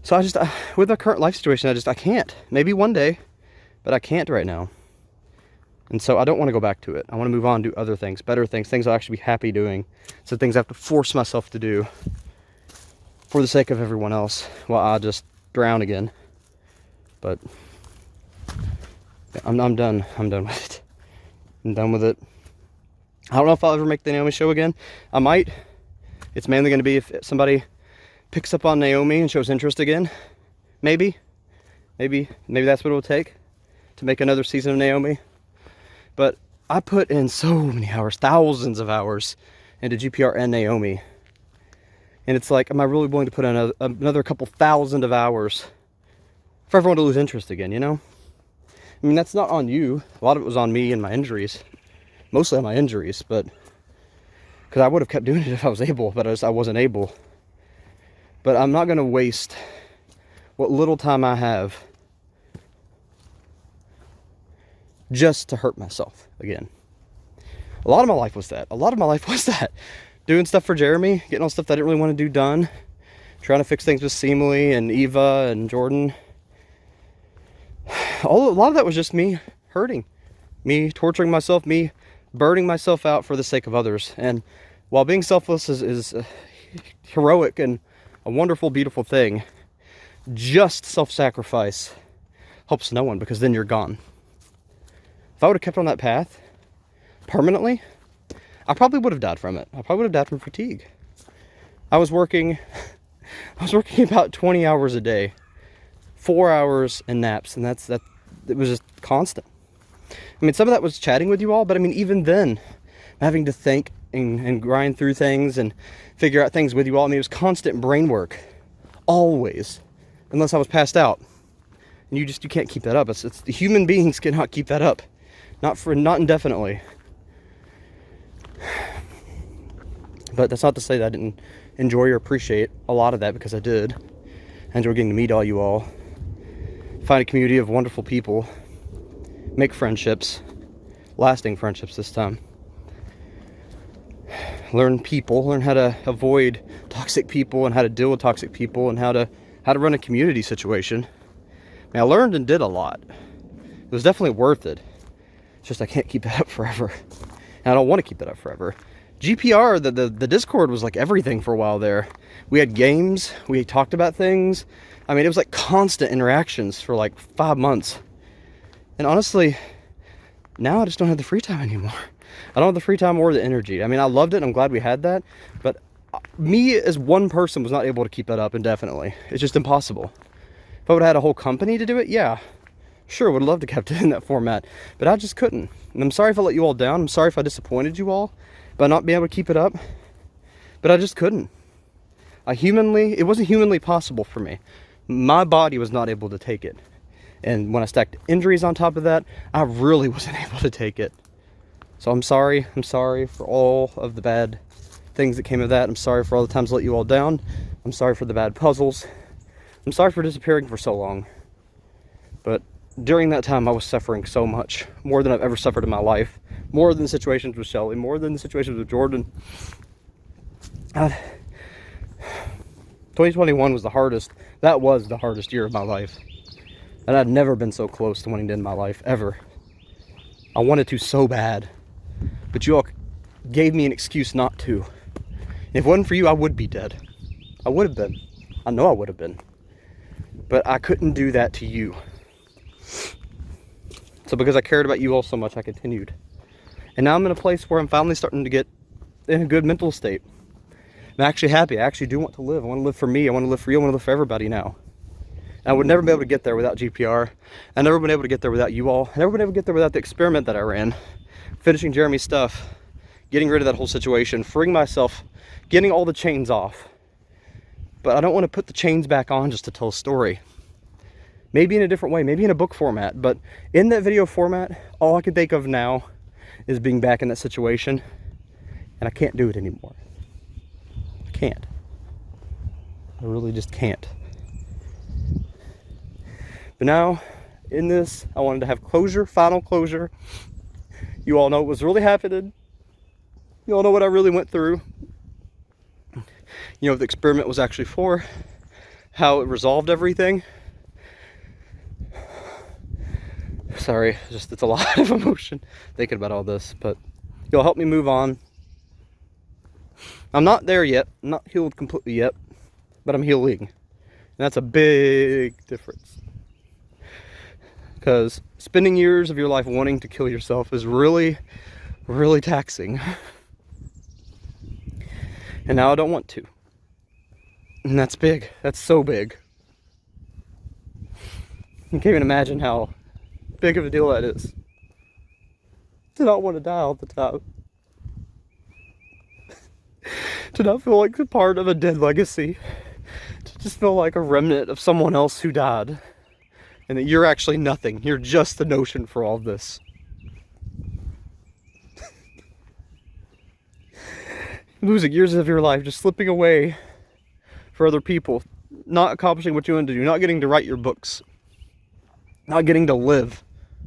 So I just, with my current life situation, I can't. Maybe one day, but I can't right now. And so I don't want to go back to it. I want to move on, do other things, better things, things I'll actually be happy doing. So things I have to force myself to do for the sake of everyone else while I just drown again. But yeah, I'm done. I'm done with it. I'm done with it. I don't know if I'll ever make the Naomi show again. I might. It's mainly going to be if somebody picks up on Naomi and shows interest again. Maybe. Maybe that's what it will take to make another season of Naomi. But I put in so many hours, thousands of hours into GPR and Naomi. And it's like, am I really willing to put in another couple thousand of hours for everyone to lose interest again, you know? I mean, that's not on you. A lot of it was on me and my injuries. Mostly on my injuries, but because I would have kept doing it if I was able, but I wasn't able. But I'm not going to waste what little time I have just to hurt myself again. A lot of my life was that. Doing stuff for Jeremy, getting all stuff that I didn't really want to do done, trying to fix things with Seemly and Eva and Jordan. A lot of that was just me hurting, me torturing myself, me burning myself out for the sake of others. And while being selfless is heroic and a wonderful, beautiful thing, just self-sacrifice helps no one, because then you're gone. If I would have kept on that path permanently, I probably would have died from it. I probably would have died from fatigue. I was working about 20 hours a day, 4 hours and naps, and it was just constant. I mean, some of that was chatting with you all, but I mean, even then, having to think and grind through things and figure out things with you all. I mean, it was constant brain work, always, unless I was passed out. And you can't keep that up. It's the human beings cannot keep that up, not indefinitely. But that's not to say that I didn't enjoy or appreciate a lot of that, because I did. I enjoyed getting to meet all you all, find a community of wonderful people, make friendships, lasting friendships this time. Learn how to avoid toxic people and how to deal with toxic people and how to run a community situation. I mean, I learned and did a lot. It was definitely worth it. It's just I can't keep that up forever. And I don't want to keep that up forever. GPR, the Discord was like everything for a while there. We had games, we talked about things. I mean, it was like constant interactions for like 5 months. And honestly, now I just don't have the free time anymore. I don't have the free time or the energy. I mean, I loved it and I'm glad we had that, but me as one person was not able to keep that up indefinitely. It's just impossible. If I would have had a whole company to do it, yeah, sure, would have loved to kept it in that format, but I just couldn't. And I'm sorry if I let you all down. I'm sorry if I disappointed you all by not being able to keep it up, but I just couldn't. It wasn't humanly possible for me. My body was not able to take it. And when I stacked injuries on top of that, I really wasn't able to take it. So I'm sorry. I'm sorry for all of the bad things that came of that. I'm sorry for all the times I let you all down. I'm sorry for the bad puzzles. I'm sorry for disappearing for so long. But during that time, I was suffering so much. More than I've ever suffered in my life. More than the situations with Shelly. More than the situations with Jordan. 2021 was the hardest. That was the hardest year of my life. And I'd never been so close to wanting to end my life, ever. I wanted to so bad. But you all gave me an excuse not to. If it wasn't for you, I would be dead. I would have been. I know I would have been. But I couldn't do that to you. So because I cared about you all so much, I continued. And now I'm in a place where I'm finally starting to get in a good mental state. I'm actually happy. I actually do want to live. I want to live for me. I want to live for you. I want to live for everybody now. And I would never be able to get there without GPR. I've never been able to get there without you all. I've never been able to get there without the experiment that I ran. Finishing Jeremy's stuff. Getting rid of that whole situation. Freeing myself. Getting all the chains off. But I don't want to put the chains back on just to tell a story. Maybe in a different way. Maybe in a book format. But in that video format, all I can think of now is being back in that situation. And I can't do it anymore. I can't. I really just can't. But now, in this, I wanted to have closure, final closure. You all know what was really happening. You all know what I really went through. You know what the experiment was actually for. How it resolved everything. Sorry, it's a lot of emotion thinking about all this. But you'll help me move on. I'm not there yet. I'm not healed completely yet. But I'm healing. And that's a big difference. Because spending years of your life wanting to kill yourself is really, really taxing. And now I don't want to. And that's big. That's so big. You can't even imagine how big of a deal that is. To not want to die all the time. To not feel like a part of a dead legacy. To just feel like a remnant of someone else who died. And that you're actually nothing. You're just the notion for all this. Losing years of your life just slipping away for other people. Not accomplishing what you want to do. Not getting to write your books. Not getting to live.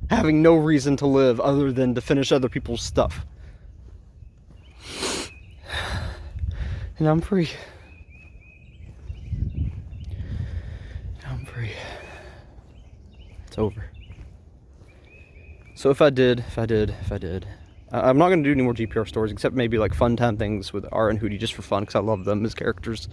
Having no reason to live other than to finish other people's stuff. And I'm free. I'm free. It's over. So if I did, I'm not going to do any more GPR stories, except maybe like fun time things with R and Hootie just for fun, because I love them as characters.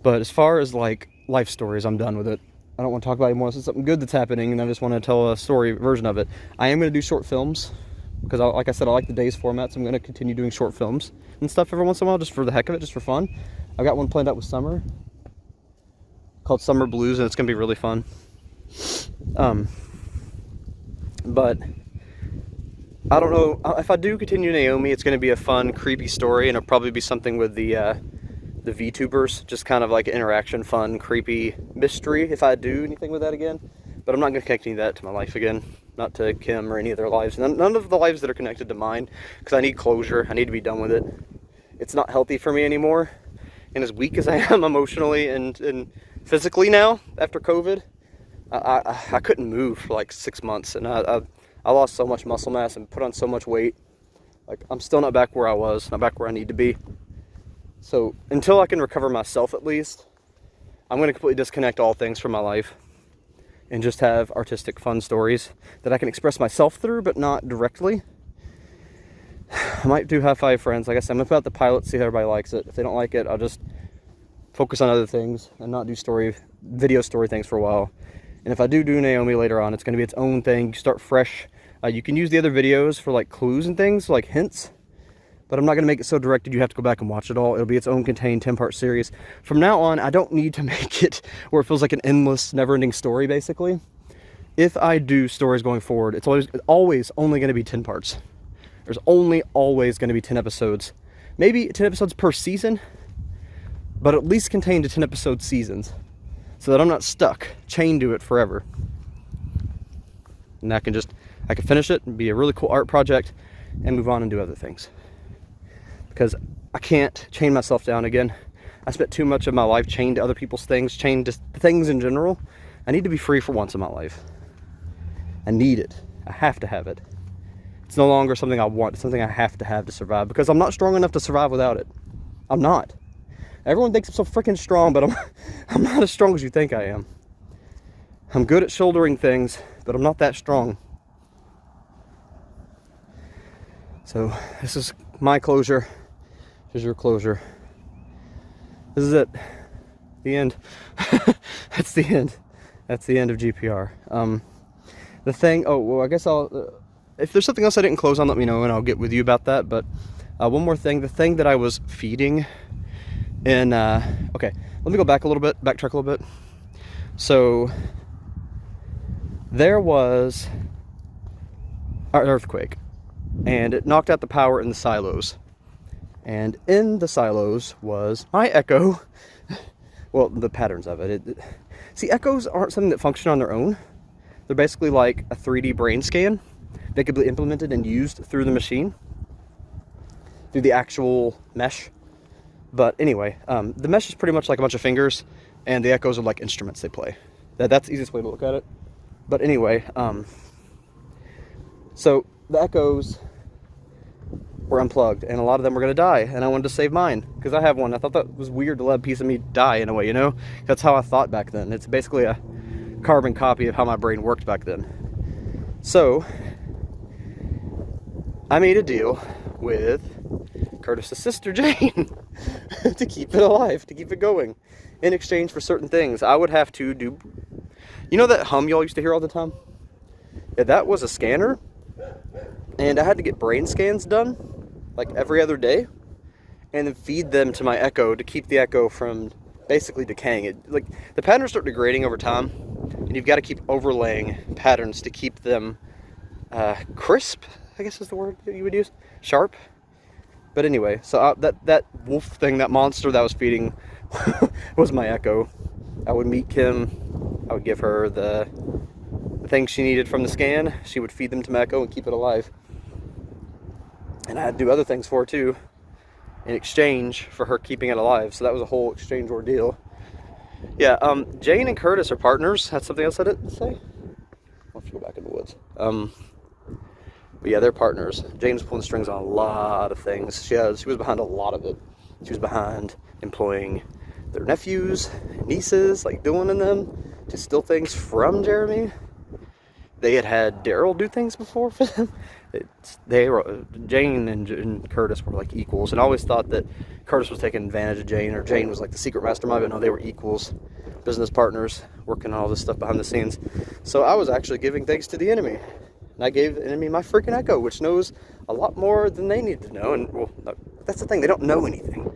But as far as like life stories, I'm done with it. I don't want to talk about it anymore. This is something good that's happening, and I just want to tell a story version of it. I am going to do short films, because like I said, I like the days format, so I'm going to continue doing short films and stuff every once in a while, just for the heck of it, just for fun. I've got one planned out with Summer, called Summer Blues, and it's going to be really fun. But I don't know, if I do continue Naomi, it's going to be a fun, creepy story, and it'll probably be something with the VTubers, just kind of like interaction, fun, creepy mystery, if I do anything with that again. But I'm not going to connect any of that to my life again, not to Kim or any of their lives, none of the lives that are connected to mine, because I need closure. I need to be done with it. It's not healthy for me anymore, and as weak as I am emotionally and physically now after COVID, I couldn't move for like 6 months, and I lost so much muscle mass and put on so much weight. Like, I'm still not back where I was, not back where I need to be. So until I can recover myself, at least, I'm going to completely disconnect all things from my life and just have artistic, fun stories that I can express myself through, but not directly. I might do High Five Friends. Like I said, I'm going to put out the pilot, see how everybody likes it. If they don't like it, I'll just focus on other things and not do video story things for a while. And if I do Naomi later on, it's going to be its own thing. You start fresh. You can use the other videos for like clues and things, like hints. But I'm not going to make it so directed you have to go back and watch it all. It'll be its own contained 10-part series. From now on, I don't need to make it where it feels like an endless, never-ending story, basically. If I do stories going forward, it's always only going to be 10 parts. There's always going to be 10 episodes. Maybe 10 episodes per season, but at least contained to 10 episode seasons, so that I'm not stuck, chained to it forever. And I can finish it and be a really cool art project and move on and do other things. Because I can't chain myself down again. I spent too much of my life chained to other people's things, chained to things in general. I need to be free for once in my life. I need it. I have to have it. It's no longer something I want. It's something I have to survive, because I'm not strong enough to survive without it. I'm not. Everyone thinks I'm so freaking strong, but I'm not as strong as you think I am. I'm good at shouldering things, but I'm not that strong. So this is my closure. Here's your closure. This is it. The end. That's the end. That's the end of GPR. The thing, I guess if there's something else I didn't close on, let me know and I'll get with you about that. But one more thing, the thing that I was feeding in, okay, let me go back a little bit, backtrack a little bit. So there was an earthquake, and it knocked out the power in the silos. And in the silos was my Echo. Well, the patterns of it. See, Echoes aren't something that function on their own. They're basically like a 3D brain scan. They could be implemented and used through the machine, through the actual mesh. But anyway, the mesh is pretty much like a bunch of fingers, and the Echoes are like instruments they play. That's the easiest way to look at it. But anyway, so the Echoes were unplugged, and a lot of them were going to die, and I wanted to save mine, because I have one. I thought that was weird to let a piece of me die in a way, you know? That's how I thought back then. It's basically a carbon copy of how my brain worked back then. So I made a deal with Curtis's sister Jane to keep it alive, to keep it going. In exchange for certain things, I would have to do, you know that hum y'all used to hear all the time? Yeah, that was a scanner, and I had to get brain scans done like every other day, and then feed them to my Echo to keep the Echo from basically decaying. Like, the patterns start degrading over time, and you've got to keep overlaying patterns to keep them crisp, I guess is the word that you would use, sharp. But anyway, so that wolf thing, that monster that I was feeding was my echo. I would meet Kim, I would give her the things she needed from the scan, she would feed them to my echo and keep it alive. And I had to do other things for her too, in exchange for her keeping it alive. So that was a whole exchange ordeal. Yeah, Jane and Curtis are partners. That's something else I didn't say. I'll have to go back in the woods. But yeah, they're partners. Jane's pulling the strings on a lot of things. She was behind a lot of it. She was behind employing their nephews, nieces, like doing in them to steal things from Jeremy. They had Daryl do things before for them. Jane and Curtis were like equals, and I always thought that Curtis was taking advantage of Jane, or Jane was like the secret mastermind, but no, they were equals, business partners, working on all this stuff behind the scenes. So I was actually giving things to the enemy, and I gave the enemy my freaking echo, which knows a lot more than they need to know. And well, that's the thing, they don't know anything.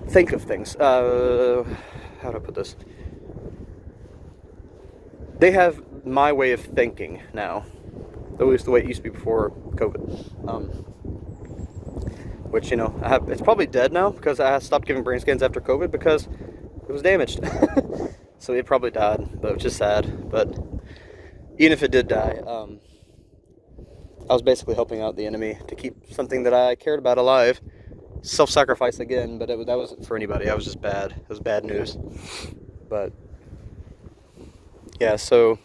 Think of things. How do I put this? They have my way of thinking now, at least the way it used to be before COVID. Which, you know, it's probably dead now because I stopped giving brain scans after COVID because it was damaged. So it probably died, but which is sad. But even if it did die, I was basically helping out the enemy to keep something that I cared about alive. Self-sacrifice again, but that wasn't for anybody. I was just bad. It was bad news. But yeah, so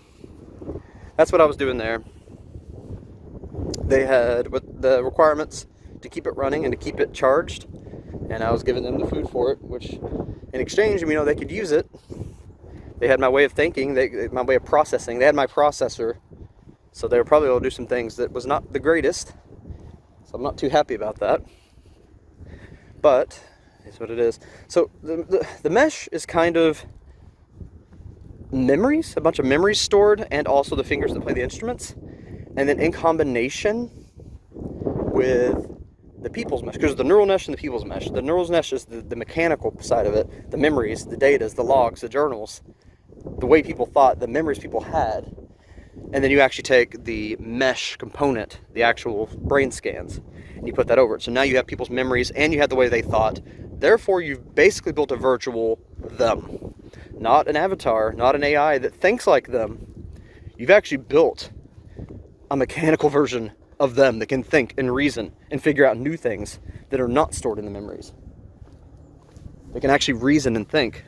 that's what I was doing there. They had the requirements to keep it running and to keep it charged, and I was giving them the food for it, which in exchange, you know, they could use it. They had my way of thinking, my way of processing. They had my processor, so they were probably able to do some things that was not the greatest. So I'm not too happy about that, but it's what it is. So the mesh is kind of memories, a bunch of memories stored, and also the fingers that play the instruments, and then in combination with the people's mesh, because the neural mesh and the people's mesh. The neural mesh is the mechanical side of it, the memories, the datas, the logs, the journals, the way people thought, the memories people had. And then you actually take the mesh component, the actual brain scans, and you put that over it. So now you have people's memories and you have the way they thought. Therefore, you've basically built a virtual them. Not an avatar, not an AI that thinks like them. You've actually built a mechanical version of them that can think and reason and figure out new things that are not stored in the memories. They can actually reason and think.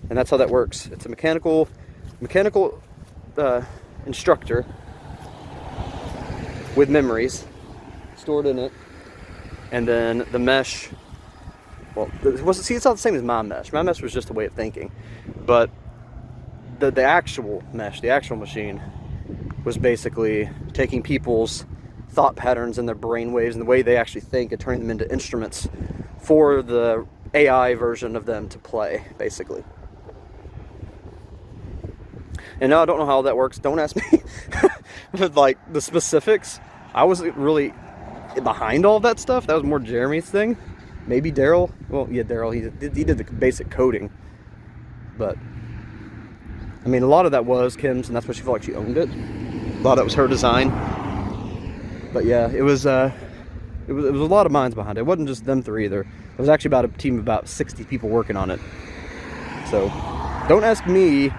And that's how that works. It's a mechanical instructor with memories stored in it. And then the mesh, well, it's not the same as my mesh. My mesh was just a way of thinking. But the actual mesh, the actual machine, was basically taking people's thought patterns and their brain waves and the way they actually think and turning them into instruments for the AI version of them to play, basically. And now I don't know how that works. Don't ask me like the specifics. I wasn't really behind all of that stuff. That was more Jeremy's thing. Maybe Daryl. Well, yeah, Daryl. He did the basic coding. But I mean, a lot of that was Kim's, and that's why she felt like she owned it. A lot of that was her design. But yeah, it was a lot of minds behind it. It wasn't just them three either. It was actually about a team of about 60 people working on it. So don't ask me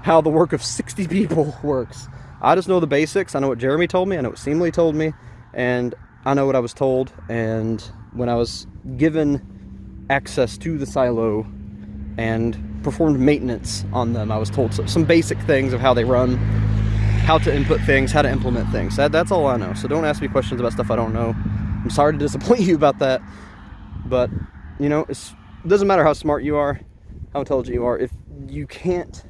how the work of 60 people works. I just know the basics. I know what Jeremy told me. I know what Seemly told me. And I know what I was told. And when I was given access to the silo and performed maintenance on them, I was told some basic things of how they run, how to input things, how to implement things. That's all I know. So don't ask me questions about stuff I don't know. I'm sorry to disappoint you about that. But, you know, it doesn't matter how smart you are, how intelligent you are. If you can't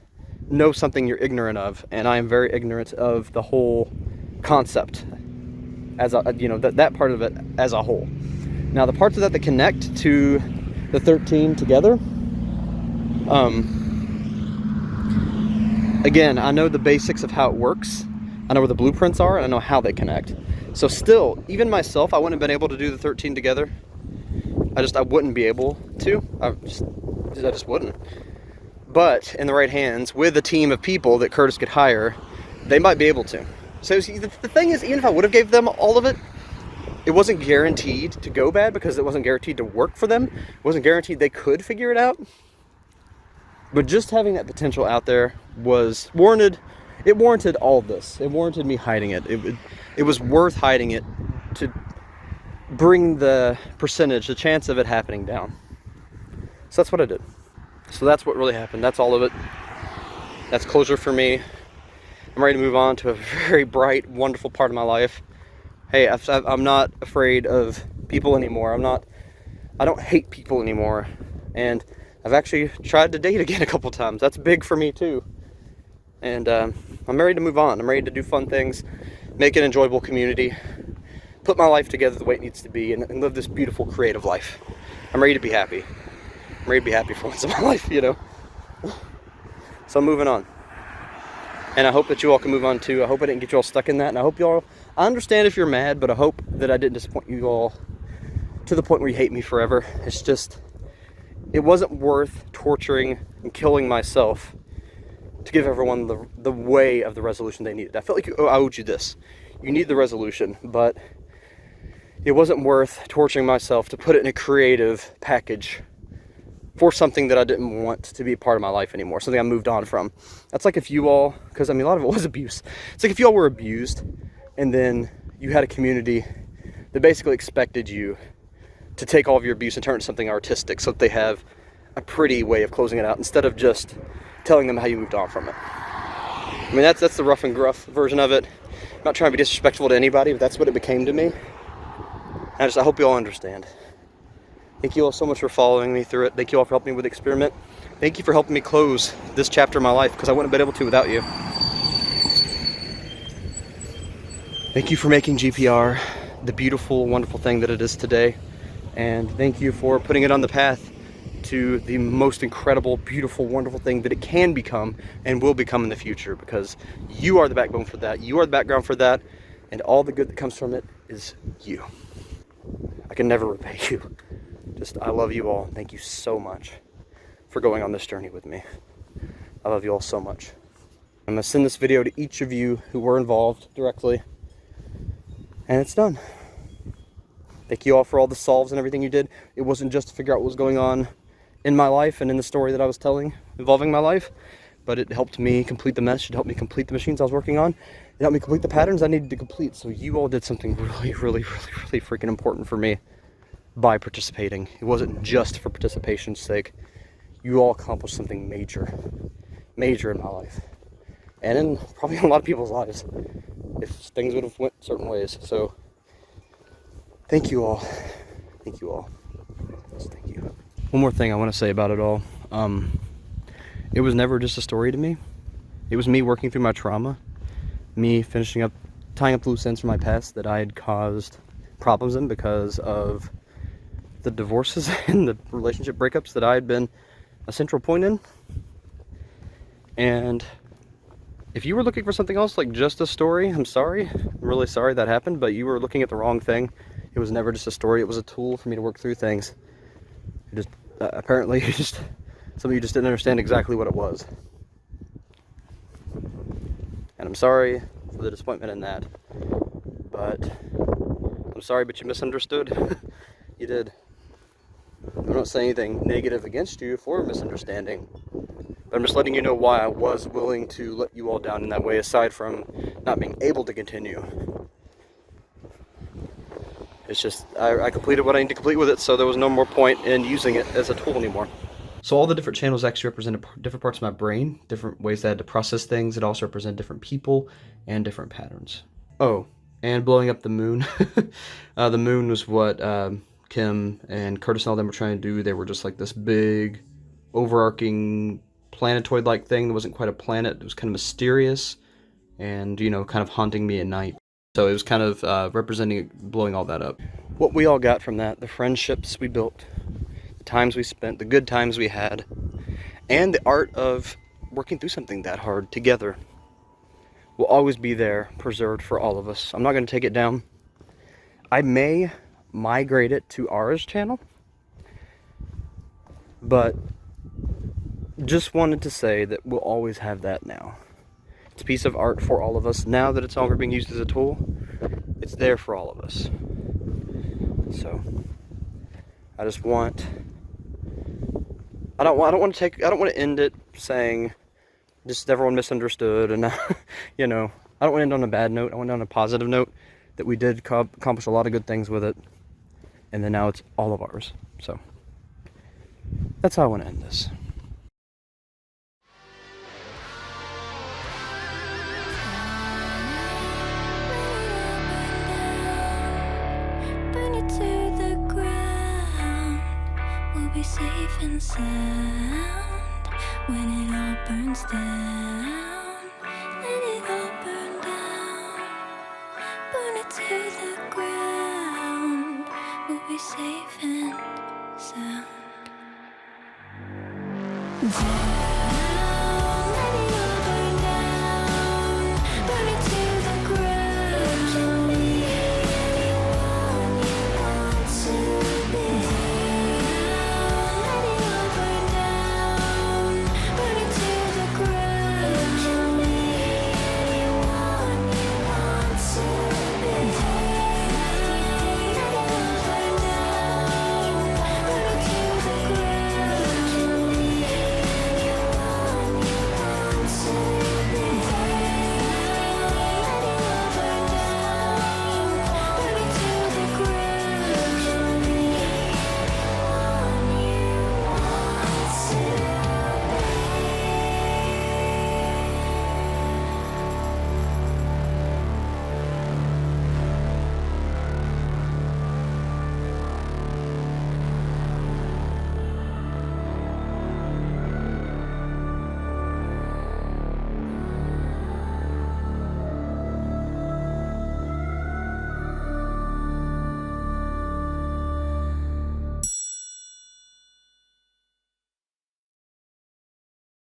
know something you're ignorant of, and I am very ignorant of the whole concept as a, you know, that part of it as a whole. Now the parts of that connect to the 13 together, again, I know the basics of how it works. I know where the blueprints are, and I know how they connect. So still, even myself, I wouldn't have been able to do the 13 together I wouldn't be able to. I just wouldn't. But in the right hands, with a team of people that Curtis could hire, they might be able to. So see, the thing is, even if I would have gave them all of it, it wasn't guaranteed to go bad because it wasn't guaranteed to work for them. It wasn't guaranteed they could figure it out. But just having that potential out there was warranted. It warranted all of this. It warranted me hiding it. It was worth hiding it to bring the percentage, the chance of it happening down. So that's what I did. So that's what really happened. That's all of it. That's closure for me. I'm ready to move on to a very bright, wonderful part of my life. Hey, I'm not afraid of people anymore. I don't hate people anymore. And I've actually tried to date again a couple times. That's big for me too. And I'm ready to move on. I'm ready to do fun things, make an enjoyable community, put my life together the way it needs to be, and live this beautiful, creative life. I'm ready to be happy. I'm ready to be happy for once in my life, you know. So I'm moving on. And I hope that you all can move on too. I hope I didn't get you all stuck in that. And I hope you all, I understand if you're mad, but I hope that I didn't disappoint you all to the point where you hate me forever. It's just, it wasn't worth torturing and killing myself to give everyone the way of the resolution they needed. I felt like I owed you this. You need the resolution, but it wasn't worth torturing myself to put it in a creative package for something that I didn't want to be a part of my life anymore, something I moved on from. That's like if you all, because I mean a lot of it was abuse. It's like if you all were abused and then you had a community that basically expected you to take all of your abuse and turn it into something artistic so that they have a pretty way of closing it out instead of just telling them how you moved on from it. I mean, that's the rough and gruff version of it. I'm not trying to be disrespectful to anybody, but that's what it became to me. I hope you all understand. Thank you all so much for following me through it. Thank you all for helping me with the experiment. Thank you for helping me close this chapter of my life, because I wouldn't have been able to without you. Thank you for making GPR the beautiful, wonderful thing that it is today. And thank you for putting it on the path to the most incredible, beautiful, wonderful thing that it can become and will become in the future, because you are the backbone for that. You are the background for that. And all the good that comes from it is you. I can never repay you. I love you all. Thank you so much for going on this journey with me. I love you all so much. I'm going to send this video to each of you who were involved directly. And it's done. Thank you all for all the solves and everything you did. It wasn't just to figure out what was going on in my life and in the story that I was telling involving my life, but it helped me complete the mesh. It helped me complete the machines I was working on. It helped me complete the patterns I needed to complete. So you all did something really, really, really, really freaking important for me by participating. It wasn't just for participation's sake. You all accomplished something major, major in my life, and in probably in a lot of people's lives if things would have went certain ways. So thank you all. Thank you all. Yes, thank you. One more thing I want to say about it all. It was never just a story to me. It was me working through my trauma, me finishing up, tying up loose ends from my past that I had caused problems in because of the divorces and the relationship breakups that I had been a central point in. And if you were looking for something else, like just a story, I'm sorry. I'm really sorry that happened, but you were looking at the wrong thing. It was never just a story. It was a tool for me to work through things. It just apparently some of you just didn't understand exactly what it was. And I'm sorry for the disappointment in that. But I'm sorry, but you misunderstood. You did. I'm not saying anything negative against you for misunderstanding, but I'm just letting you know why I was willing to let you all down in that way, aside from not being able to continue. It's just, I completed what I need to complete with it, so there was no more point in using it as a tool anymore. So all the different channels actually represent different parts of my brain, different ways that I had to process things. It also represent different people and different patterns. Oh, and blowing up the moon. The moon was what Kim and Curtis and all them were trying to do. They were just like this big, overarching planetoid-like thing that wasn't quite a planet. It was kind of mysterious and, you know, kind of haunting me at night. So it was kind of representing blowing all that up. What we all got from that, the friendships we built, the times we spent, the good times we had, and the art of working through something that hard together will always be there, preserved for all of us. I'm not going to take it down. I may migrate it to Ara's channel, But just wanted to say that we'll always have that now. It's a piece of art for all of us. Now that it's no longer being used as a tool, it's there for all of us. So I just want, I don't want to end it saying just everyone misunderstood and you know, I don't want to end on a bad note. I want to end on a positive note that we did accomplish a lot of good things with it, and then now it's all of ours. So that's how I want to end this. Burn it to the ground. We'll be safe and sound when it all burns down. Let it all burn down. Burn it to the ground. We'll be safe and sound.